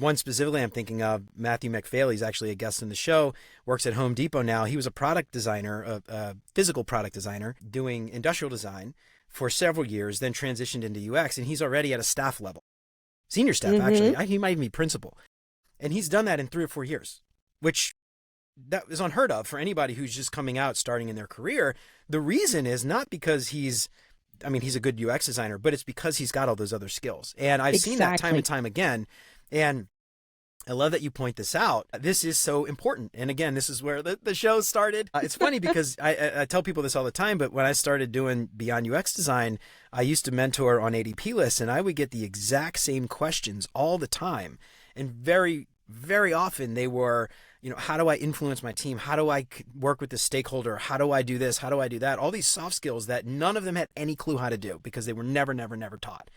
One specifically I'm thinking of, Matthew McPhail. He's actually a guest in the show, works at Home Depot now. He was a product designer, a physical product designer, doing industrial design for several years, then transitioned into UX. And he's already at a staff level. Senior staff, actually. He might even be principal. And he's done that in 3 or 4 years, which that is unheard of for anybody who's just coming out, starting in their career. The reason is not because he's a good UX designer, but it's because he's got all those other skills. And I've seen that time and time again. And I love that you point this out. This is so important. And again, this is where the show started. It's funny because I tell people this all the time, but when I started doing Beyond UX design, I used to mentor on ADP lists, and I would get the exact same questions all the time. And very, very often they were, how do I influence my team? How do I work with the stakeholder? How do I do this? How do I do that? All these soft skills that none of them had any clue how to do because they were never taught.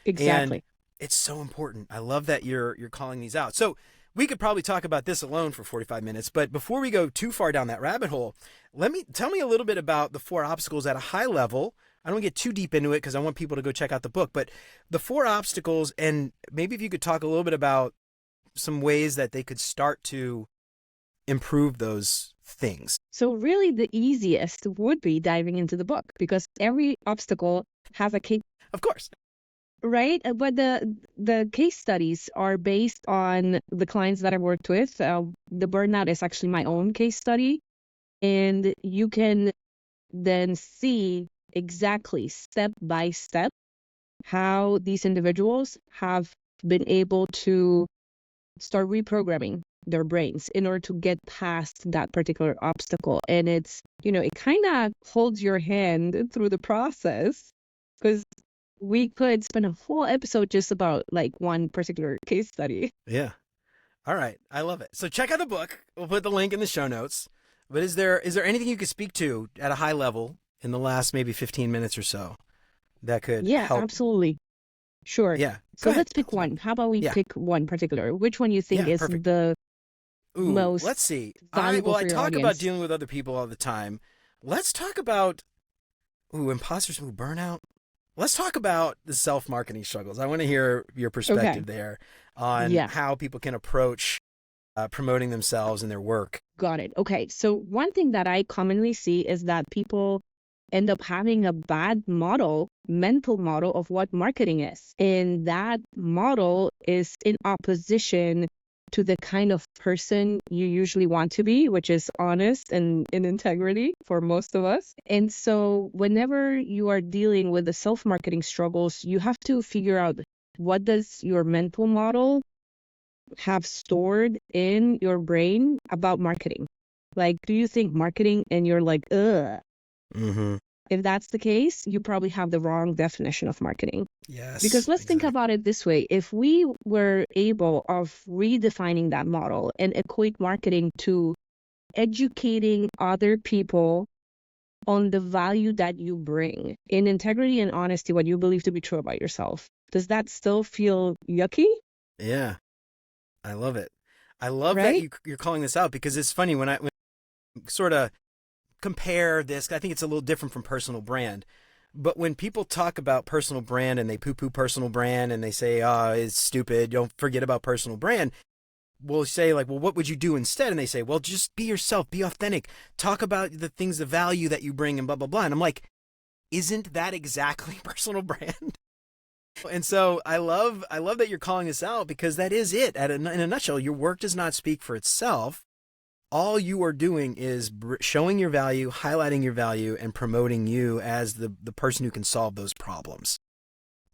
Exactly. And it's so important. I love that you're calling these out. So we could probably talk about this alone for 45 minutes, but before we go too far down that rabbit hole, tell me a little bit about the 4 obstacles at a high level. I don't get too deep into it because I want people to go check out the book, but the 4 obstacles, and maybe if you could talk a little bit about some ways that they could start to improve those things. So really the easiest would be diving into the book because every obstacle has a case. Of course. Right? But the case studies are based on the clients that I've worked with. The burnout is actually my own case study. And you can then see exactly step by step how these individuals have been able to start reprogramming their brains in order to get past that particular obstacle. And it's, it kind of holds your hand through the process, because we could spend a whole episode just about like one particular case study. Yeah. All right. I love it. So check out the book. We'll put the link in the show notes. But is there anything you could speak to at a high level in the last maybe 15 minutes or so that could Yeah, help? absolutely. Sure. Yeah. So let's pick one. How about we Yeah. pick one particular? Which one you think is perfect. the most let's see. valuable I for your talk audience? about dealing with other people all the time. Let's talk about imposters, burnout. Let's talk about the self-marketing struggles. I want to hear your perspective there on how people can approach promoting themselves and their work. Got it. Okay. So one thing that I commonly see is that people end up having a bad mental model of what marketing is. And that model is in opposition to the kind of person you usually want to be, which is honest and in integrity for most of us. And so whenever you are dealing with the self-marketing struggles, you have to figure out, what does your mental model have stored in your brain about marketing? Like, do you think marketing and you're like, ugh? Mm-hmm. If that's the case, you probably have the wrong definition of marketing. Yes. Because let's think about it this way. If we were able of redefining that model and equate marketing to educating other people on the value that you bring in integrity and honesty, what you believe to be true about yourself, does that still feel yucky? Yeah. I love it. I love that you're calling this out, because it's funny when I sort of compare this. I think it's a little different from personal brand. But when people talk about personal brand and they poo-poo personal brand and they say, oh, it's stupid, don't forget about personal brand, we'll say like, well, what would you do instead? And they say, well, just be yourself, be authentic, talk about the things, the value that you bring and blah, blah, blah. And I'm like, isn't that exactly personal brand? And so I love that you're calling this out, because that is it. In a nutshell, your work does not speak for itself. All you are doing is showing your value, highlighting your value, and promoting you as the person who can solve those problems.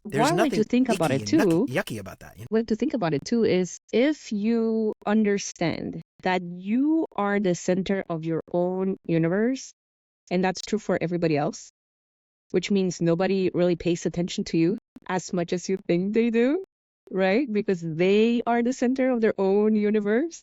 There's nothing to think about it too. Yucky about that. What to think about it too is, if you understand that you are the center of your own universe, and that's true for everybody else, which means nobody really pays attention to you as much as you think they do, right? Because they are the center of their own universe.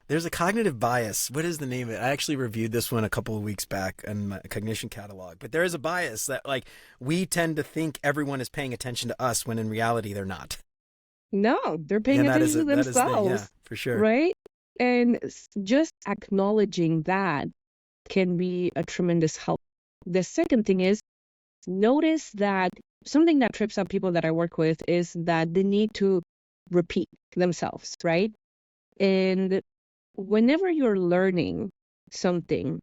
There's a cognitive bias. What is the name of it? I actually reviewed this one a couple of weeks back in my cognition catalog. But there is a bias that, like, we tend to think everyone is paying attention to us when in reality they're not. No, they're paying attention to themselves. Yeah, for sure. Right? And just acknowledging that can be a tremendous help. The second thing is, notice that something that trips up people that I work with is that they need to repeat themselves, right? And whenever you're learning something,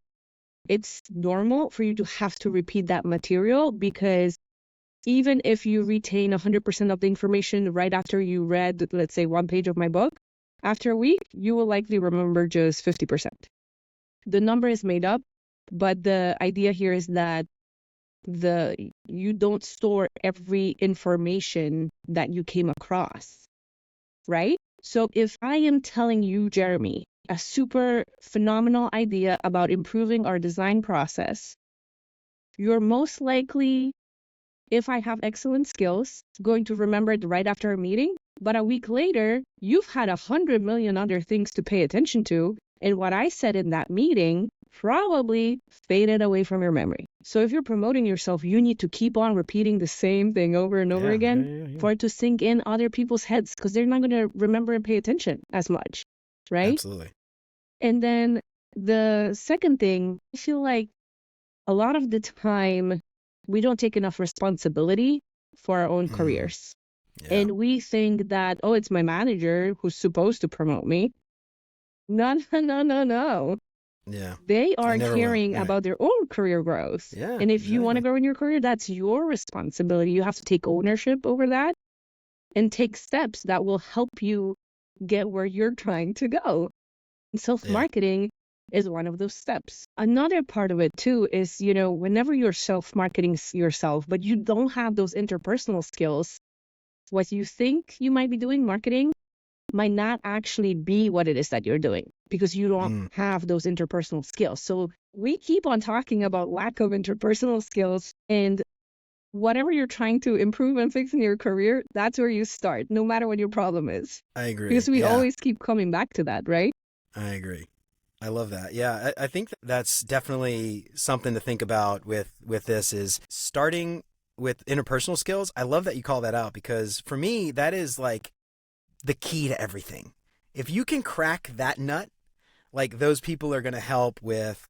it's normal for you to have to repeat that material, because even if you retain 100% of the information right after you read, let's say, one page of my book, after a week, you will likely remember just 50%. The number is made up, but the idea here is that you don't store every information that you came across, right? So if I am telling you, Jeremy, a super phenomenal idea about improving our design process, you're most likely, if I have excellent skills, going to remember it right after a meeting. But a week later, you've had 100 million other things to pay attention to. And what I said in that meeting probably faded away from your memory. So if you're promoting yourself, you need to keep on repeating the same thing over and over again for it to sink in other people's heads, because they're not going to remember and pay attention as much, right? Absolutely. And then the second thing, I feel like a lot of the time we don't take enough responsibility for our own careers. Yeah. And we think that, oh, it's my manager who's supposed to promote me. No. Yeah. They are caring about their own career growth. Yeah, and if you want to grow in your career, that's your responsibility. You have to take ownership over that and take steps that will help you get where you're trying to go. Self-marketing is one of those steps. Another part of it too is, whenever you're self-marketing yourself, but you don't have those interpersonal skills, what you think you might be doing marketing might not actually be what it is that you're doing because you don't have those interpersonal skills. So we keep on talking about lack of interpersonal skills, and whatever you're trying to improve and fix in your career, that's where you start, no matter what your problem is. I agree. Because we always keep coming back to that, right? I agree. I love that. Yeah, I think that's definitely something to think about with this is starting with interpersonal skills. I love that you call that out because for me, that is like the key to everything. If you can crack that nut, like those people are going to help with,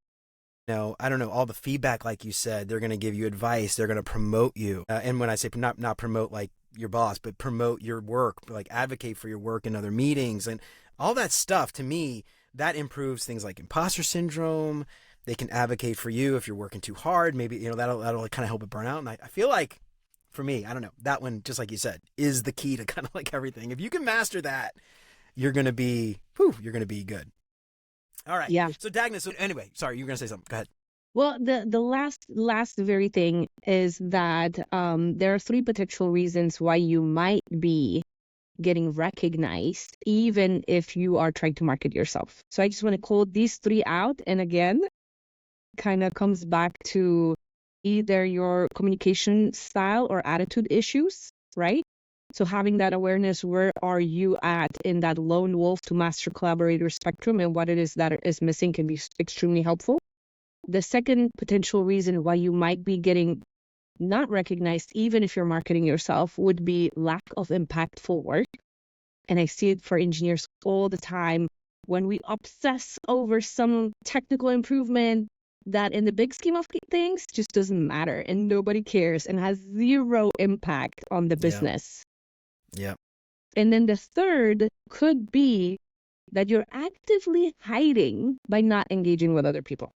I don't know, all the feedback, like you said, they're going to give you advice. They're going to promote you. And when I say not promote like your boss, but promote your work, like advocate for your work in other meetings and all that stuff, to me, that improves things like imposter syndrome. They can advocate for you if you're working too hard. Maybe, that'll kind of help with burnout. And I feel like for me, I don't know, that one, just like you said, is the key to kind of like everything. If you can master that, you're going to be good. All right. Yeah. So Dagna, anyway, sorry, you were going to say something. Go ahead. Well, the last very thing is that there are 3 potential reasons why you might be getting recognized, even if you are trying to market yourself. So I just want to call these 3 out. And again, kind of comes back to either your communication style or attitude issues, right? So having that awareness, where are you at in that lone wolf to master collaborator spectrum, and what it is that is missing can be extremely helpful. The second potential reason why you might be getting not recognized, even if you're marketing yourself, would be lack of impactful work. And I see it for engineers all the time when we obsess over some technical improvement that in the big scheme of things just doesn't matter and nobody cares and has zero impact on the business. Yeah. And then the third could be that you're actively hiding by not engaging with other people.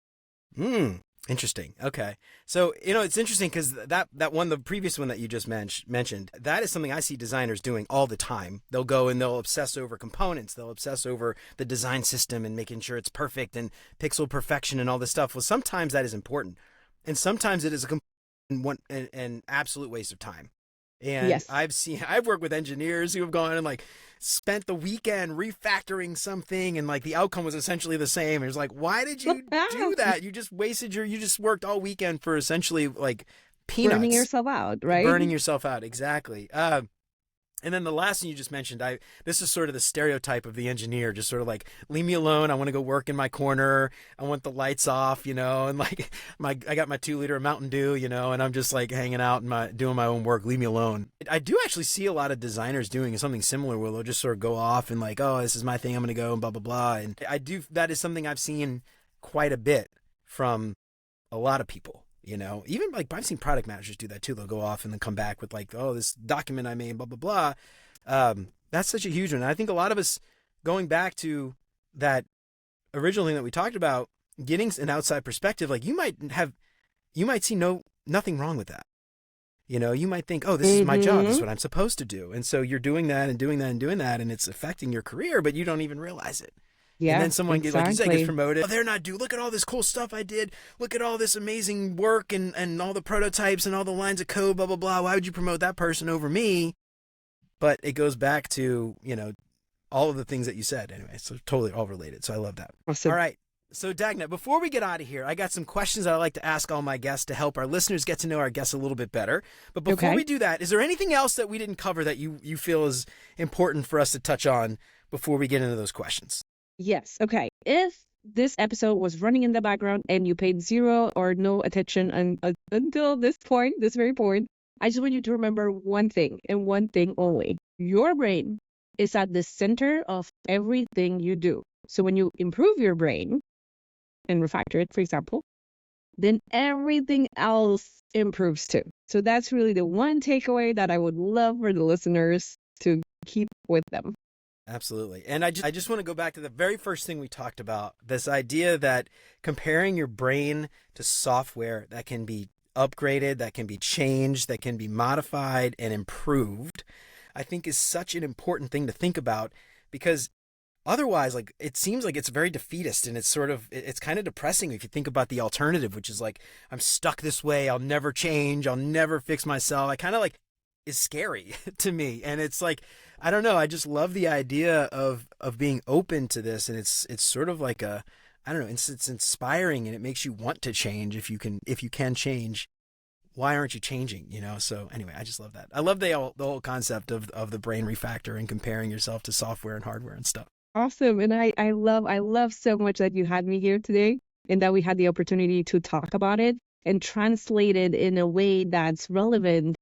Interesting. Okay. So, it's interesting because that one, the previous one that you just mentioned, that is something I see designers doing all the time. They'll go and they'll obsess over components. They'll obsess over the design system and making sure it's perfect and pixel perfection and all this stuff. Well, sometimes that is important. And sometimes it is an absolute waste of time. And yes. I've worked with engineers who have gone and like spent the weekend refactoring something and like the outcome was essentially the same. And it's like, why did you do that? You just you just worked all weekend for essentially like peanuts. Burning yourself out, right? Burning yourself out. Exactly. And then the last thing you just mentioned, this is sort of the stereotype of the engineer, just sort of like, leave me alone. I want to go work in my corner. I want the lights off, and like I got my 2-liter of Mountain Dew, and I'm just like hanging out and doing my own work. Leave me alone. I do actually see a lot of designers doing something similar where they'll just sort of go off and like, oh, this is my thing. I'm going to go and blah, blah, blah. And that is something I've seen quite a bit from a lot of people. Even like I've seen product managers do that too. They'll go off and then come back with like, oh, this document I made, blah, blah, blah. That's such a huge one. And I think a lot of us, going back to that original thing that we talked about, getting an outside perspective, like you might see nothing wrong with that. You might think, oh, this is my job. This is what I'm supposed to do. And so you're doing that and doing that and doing that. And it's affecting your career, but you don't even realize it. Yeah, and then someone, exactly. Like you said, gets promoted. Oh, they're not due. Look at all this cool stuff I did. Look at all this amazing work and all the prototypes and all the lines of code, blah, blah, blah. Why would you promote that person over me? But it goes back to, all of the things that you said anyway. So totally all related. So I love that. Awesome. All right. So Dagna, before we get out of here, I got some questions that I like to ask all my guests to help our listeners get to know our guests a little bit better. But before we do that, is there anything else that we didn't cover that you feel is important for us to touch on before we get into those questions? Yes. Okay. If this episode was running in the background and you paid zero or no attention until this very point, I just want you to remember one thing and one thing only. Your brain is at the center of everything you do. So when you improve your brain and refactor it, for example, then everything else improves too. So that's really the one takeaway that I would love for the listeners to keep with them. Absolutely. And I just want to go back to the very first thing we talked about, this idea that comparing your brain to software that can be upgraded, that can be changed, that can be modified and improved, I think is such an important thing to think about, because otherwise, like, it seems like it's very defeatist, and it's kind of depressing if you think about the alternative, which is like, I'm stuck this way. I'll never change. I'll never fix myself. I kind of like is scary to me. And it's like, I don't know. I just love the idea of being open to this. And it's sort of like I don't know, it's inspiring, and it makes you want to change if you can change. Why aren't you changing? So anyway, I just love that. I love the whole concept of the brain refactor and comparing yourself to software and hardware and stuff. Awesome. And I love so much that you had me here today and that we had the opportunity to talk about it and translate it in a way that's relevant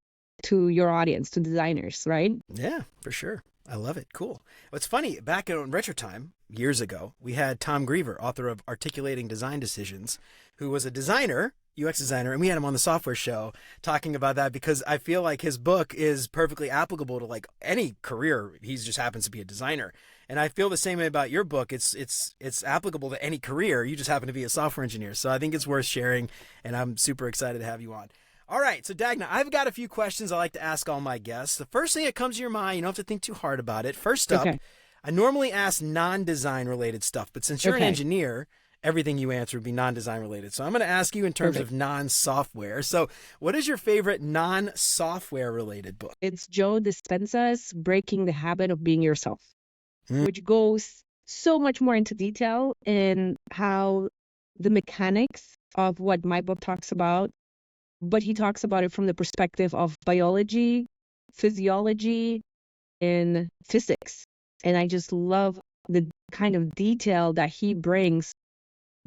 to your audience, to designers, right? Yeah, for sure. I love it. Cool. What's funny, back in Retro Time, years ago, we had Tom Griever, author of Articulating Design Decisions, who was a designer, UX designer, and we had him on the software show talking about that, because I feel like his book is perfectly applicable to like any career. He just happens to be a designer. And I feel the same way about your book. It's applicable to any career. You just happen to be a software engineer. So I think it's worth sharing, and I'm super excited to have you on. All right, so Dagna, I've got a few questions I like to ask all my guests. The first thing that comes to your mind, you don't have to think too hard about it. First up, Okay. I normally ask non-design related stuff, but since you're an Okay. engineer, everything you answer would be non-design related. So I'm going to ask you in terms Perfect. of non-software. So what is your favorite non-software related book? It's Joe Dispenza's Breaking the Habit of Being Yourself, Mm. which goes so much more into detail in how the mechanics of what my book talks about, but he talks about it from the perspective of biology, physiology, and physics. And I just love the kind of detail that he brings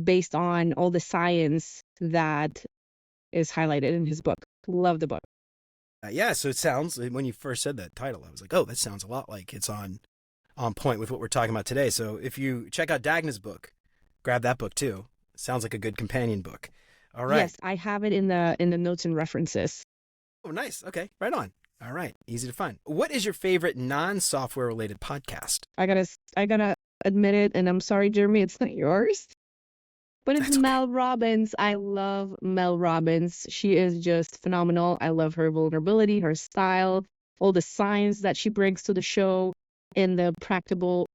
based on all the science that is highlighted in his book. Love the book. Yeah, so it sounds, when you first said that title, I was like, oh, that sounds a lot like it's on point with what we're talking about today. So if you check out Dagna's book, grab that book too. Sounds like a good companion book. All right. Yes, I have it in the notes and references. Oh, nice. Okay, right on. All right, easy to find. What is your favorite non-software related podcast? I gotta admit it, and I'm sorry, Jeremy, it's not yours. But it's That's okay. Mel Robbins. I love Mel Robbins. She is just phenomenal. I love her vulnerability, her style, all the science that she brings to the show, and the practical,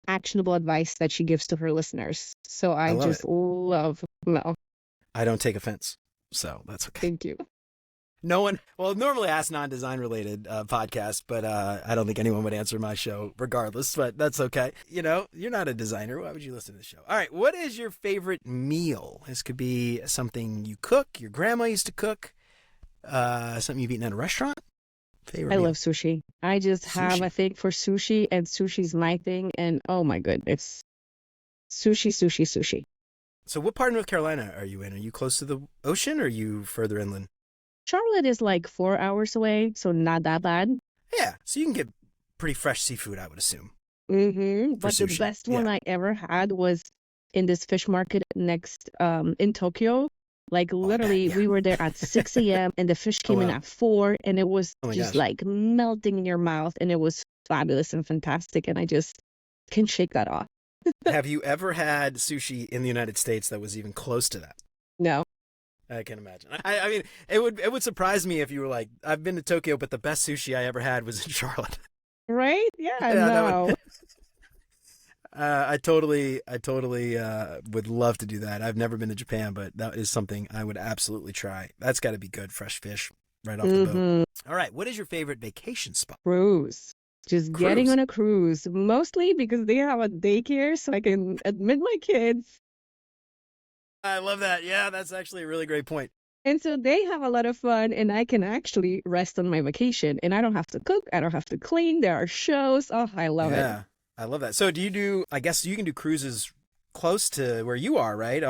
actionable advice that she gives to her listeners. So I love just love Mel. I don't take offense, so that's okay. Thank you. No one, well, normally I ask non-design related podcasts, but I don't think anyone would answer my show regardless, but that's okay. You're not a designer. Why would you listen to the show? All right. What is your favorite meal? This could be something you cook, your grandma used to cook, something you've eaten at a restaurant. Favorite I meal? love sushi. I just have Sushi. a thing for sushi, and sushi's my thing. And oh my goodness, sushi. So what part of North Carolina are you in? Are you close to the ocean, or are you further inland? Charlotte is like 4 hours away, so not that bad. Yeah. So you can get pretty fresh seafood, I would assume. But the sushi, best one yeah. I ever had was in this fish market next in Tokyo. Like literally, yeah. we were there at 6 a.m. and the fish came in wow. at 4, and it was Oh my just gosh. like melting in your mouth, and it was fabulous and fantastic, and I just can't shake that off. Have you ever had sushi in the United States that was even close to that? No. I can imagine. I mean, it would surprise me if you were like, I've been to Tokyo, but the best sushi I ever had was in Charlotte. Right? Yeah, Yeah, that no. I totally would love to do that. I've never been to Japan, but that is something I would absolutely try. That's got to be good, fresh fish right off the boat. All right, what is your favorite vacation spot? Cruise. Just getting Cruise. on a cruise, mostly because they have a daycare, so I can admit my kids. I love that. Yeah, that's actually a really great point. And so they have a lot of fun, and I can actually rest on my vacation, and I don't have to cook, I don't have to clean. There are shows. Oh, I love it. Yeah, I love that. So I guess you can do cruises close to where you are, right?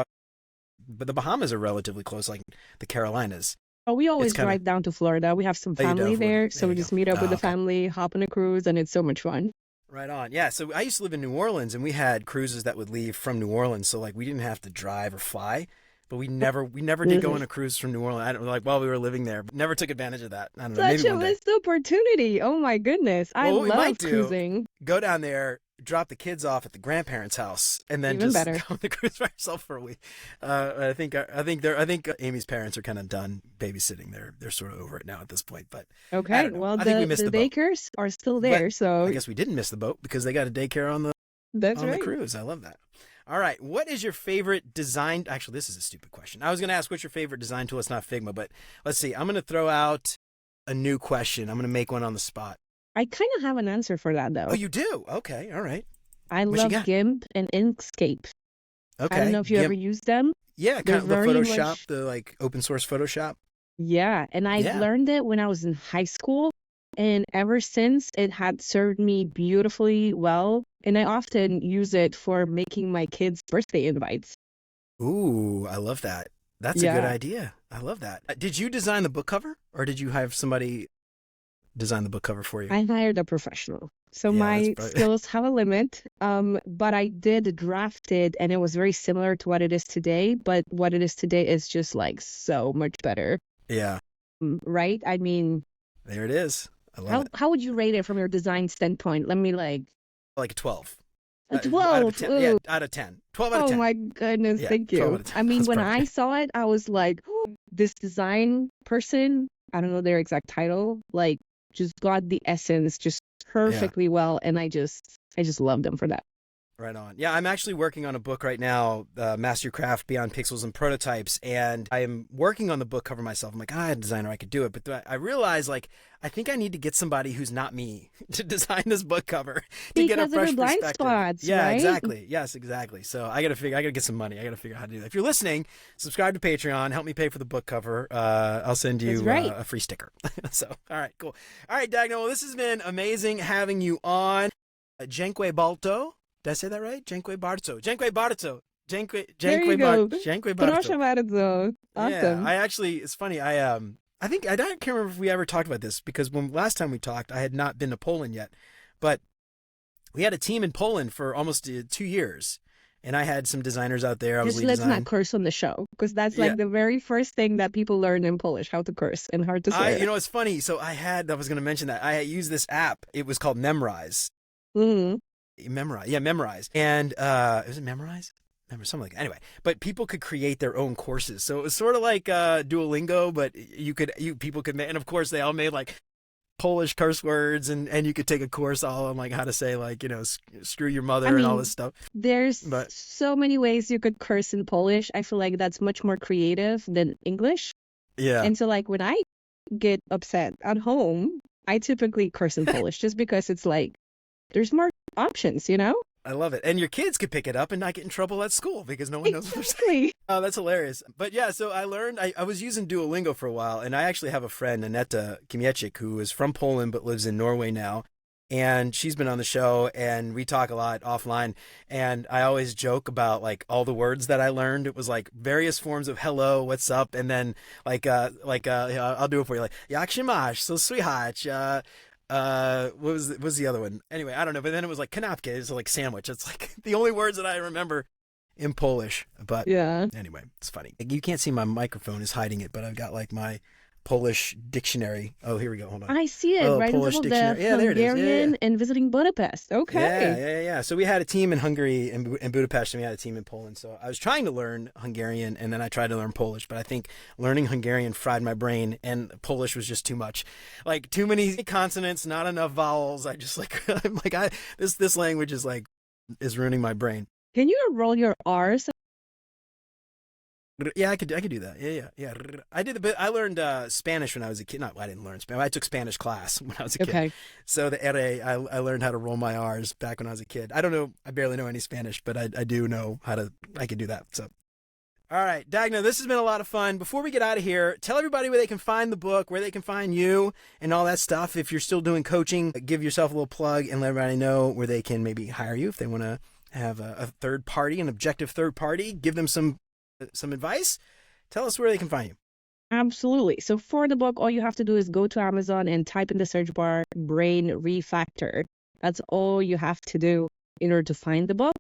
But the Bahamas are relatively close, like the Carolinas. Oh, we always kinda- drive down to Florida. We have some Oh, you do, family Florida. there, so There we you just go. meet up with Oh, the okay. family, hop on a cruise, and it's so much fun. Right on. Yeah. So I used to live in New Orleans, and we had cruises that would leave from New Orleans. So like we didn't have to drive or fly, but we never did go on a cruise from New Orleans. I don't like while we were living there. But never took advantage of that. I don't know. Such Maybe a one day. missed opportunity. Oh my goodness. I Well, what we love might do- cruising. Go down there, drop the kids off at the grandparents' house, and then Even just better. go on the cruise by yourself for a week. I think Amy's parents are kind of done babysitting. They're sort of over it now at this point. But I Okay, don't know. well, I think we the missed the boat. daycares are still But there, so I guess we didn't miss the boat because they got a daycare on the That's on the right. cruise. I love that. All right. What is your favorite design? Actually, this is a stupid question. I was going to ask what's your favorite design tool. It's not Figma, but let's see. I'm going to throw out a new question. I'm going to make one on the spot. I kind of have an answer for that Oh, though. you do? Okay. All right. I What you love got? GIMP and Inkscape. I don't Okay. know if you ever used them. Yeah, They're kind of the very Photoshop, much, the like open source Photoshop. yeah. And I Yeah. learned it when I was in high school. And ever since, it had served me beautifully well. And I often use it for making my kids' birthday invites. Ooh, I love that. That's a good Yeah. idea. I love that. Did you design the book cover or did you have somebody design the book cover for you? I hired a professional. So Yeah, that's my probably. skills have a limit. But I did draft it and it was very similar to what it is today. But what it is today is just like so much better. Yeah, Right? I mean, there it is. I love how it. how would you rate it from your design standpoint? Let me like Like a 12. a Out of a 12. 10. Yeah, Ooh. out of 10. 12 out of Oh 10. my goodness, Yeah, thank 12 out you. of 10. I mean, That's when I perfect. saw it, I was like, this design person, I don't know their exact title, like just got the essence just Yeah. perfectly well. And I just love them for that. Right on. Yeah, I'm actually working on a book right now, Master Your Craft Beyond Pixels and Prototypes, and I am working on the book cover myself. I'm like, I had a designer, I could do it, but I realized like I think I need to get somebody who's not me to design this book cover to get a Because of fresh your blind perspective. spots, Yeah, right? exactly. Yes, exactly. So I gotta get some money. I gotta figure out how to do that. If you're listening, subscribe to Patreon, help me pay for the book cover. I'll send That's you right. a free sticker. So, all right, cool. All right, Dagna, well, this has been amazing having you on. Dziękuję Balto. Did I say that right? Dziękuję bardzo. Dziękuję bardzo. There you go. Dziękuję Proszę bardzo. bardzo. Yeah, Awesome. I actually, it's funny. I think I can't remember if we ever talked about this because when last time we talked, I had not been to Poland yet, but we had a team in Poland for almost 2 years, and I had some designers out there. I was Just lead let's design. not curse on the show because that's Yeah, like the very first thing that people learn in Polish, how to curse and how to swear. it's funny. So I was going to mention that I used this app. It was called Memrise. Mhm. Memrise. And is it Memrise? Remember something like that. Anyway, but people could create their own courses. So it was sort of like Duolingo, but people could make, and of course they all made like Polish curse words, and you could take a course all on like how to say like screw your mother I and all mean, this stuff. there's But so many ways you could curse in Polish. I feel like that's much more creative than English. yeah, And so, like, when I get upset at home, I typically curse in Polish just because it's like there's more options, you know? I love it. And your kids could pick it up and not get in trouble at school because no one knows what they're saying. Exactly. Oh, that's hilarious. But yeah, so I learned, I was using Duolingo for a while, and I actually have a friend, Aneta Kimiecik, who is from Poland but lives in Norway now. And she's been on the show, and we talk a lot offline. And I always joke about like all the words that I learned. It was like various forms of hello, what's up, and then I'll do it for you, like jak się masz, so słychać, what was the other one? Anyway, I don't know. But then it was like kanapka, it's like sandwich. It's like the only words that I remember in Polish. But Yeah. anyway, it's funny. You can't see my microphone is hiding it, but I've got like my Polish dictionary. Oh, here we go. Hold on. I see it Oh, right Polish on top of the dictionary. Yeah, there it is. Yeah, Hungarian yeah. and visiting Budapest. Okay. Yeah. So we had a team in Hungary and Budapest, and we had a team in Poland. So I was trying to learn Hungarian, and then I tried to learn Polish. But I think learning Hungarian fried my brain, and Polish was just too much. Like too many consonants, not enough vowels. I just like I'm like this language is ruining my brain. Can you roll your R's? Yeah, I could do that. Yeah. I did but I learned Spanish when I was a kid. No, I didn't learn Spanish. I took Spanish class when I was a kid. Okay. So the RA, I learned how to roll my R's back when I was a kid. I don't know. I barely know any Spanish, but I do know I can do that. So, all right, Dagna, this has been a lot of fun. Before we get out of here, tell everybody where they can find the book, where they can find you, and all that stuff. If you're still doing coaching, give yourself a little plug and let everybody know where they can maybe hire you if they want to have a third party, an objective third party. Give them some advice. Tell us where they can find you. Absolutely. So for the book, all you have to do is go to Amazon and type in the search bar Brain Refactor. That's all you have to do in order to find the book.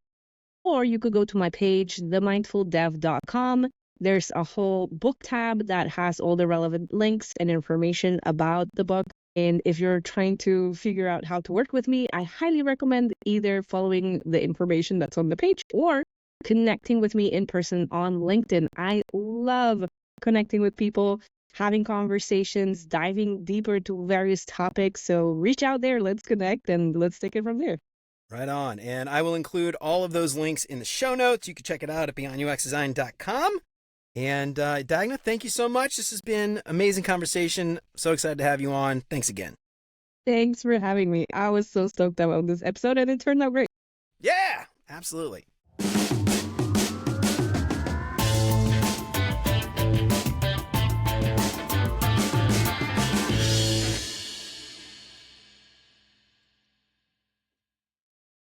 Or you could go to my page, themindfuldev.com. There's a whole book tab that has all the relevant links and information about the book. And if you're trying to figure out how to work with me, I highly recommend either following the information that's on the page or connecting with me in person on LinkedIn. I love connecting with people, having conversations, diving deeper to various topics. So reach out there, let's connect, and let's take it from there. Right on. And I will include all of those links in the show notes. You can check it out at beyonduxdesign.com. And Dagna, thank you so much. This has been an amazing conversation. So excited to have you on. Thanks again. Thanks for having me. I was so stoked about this episode and it turned out great. Yeah, absolutely.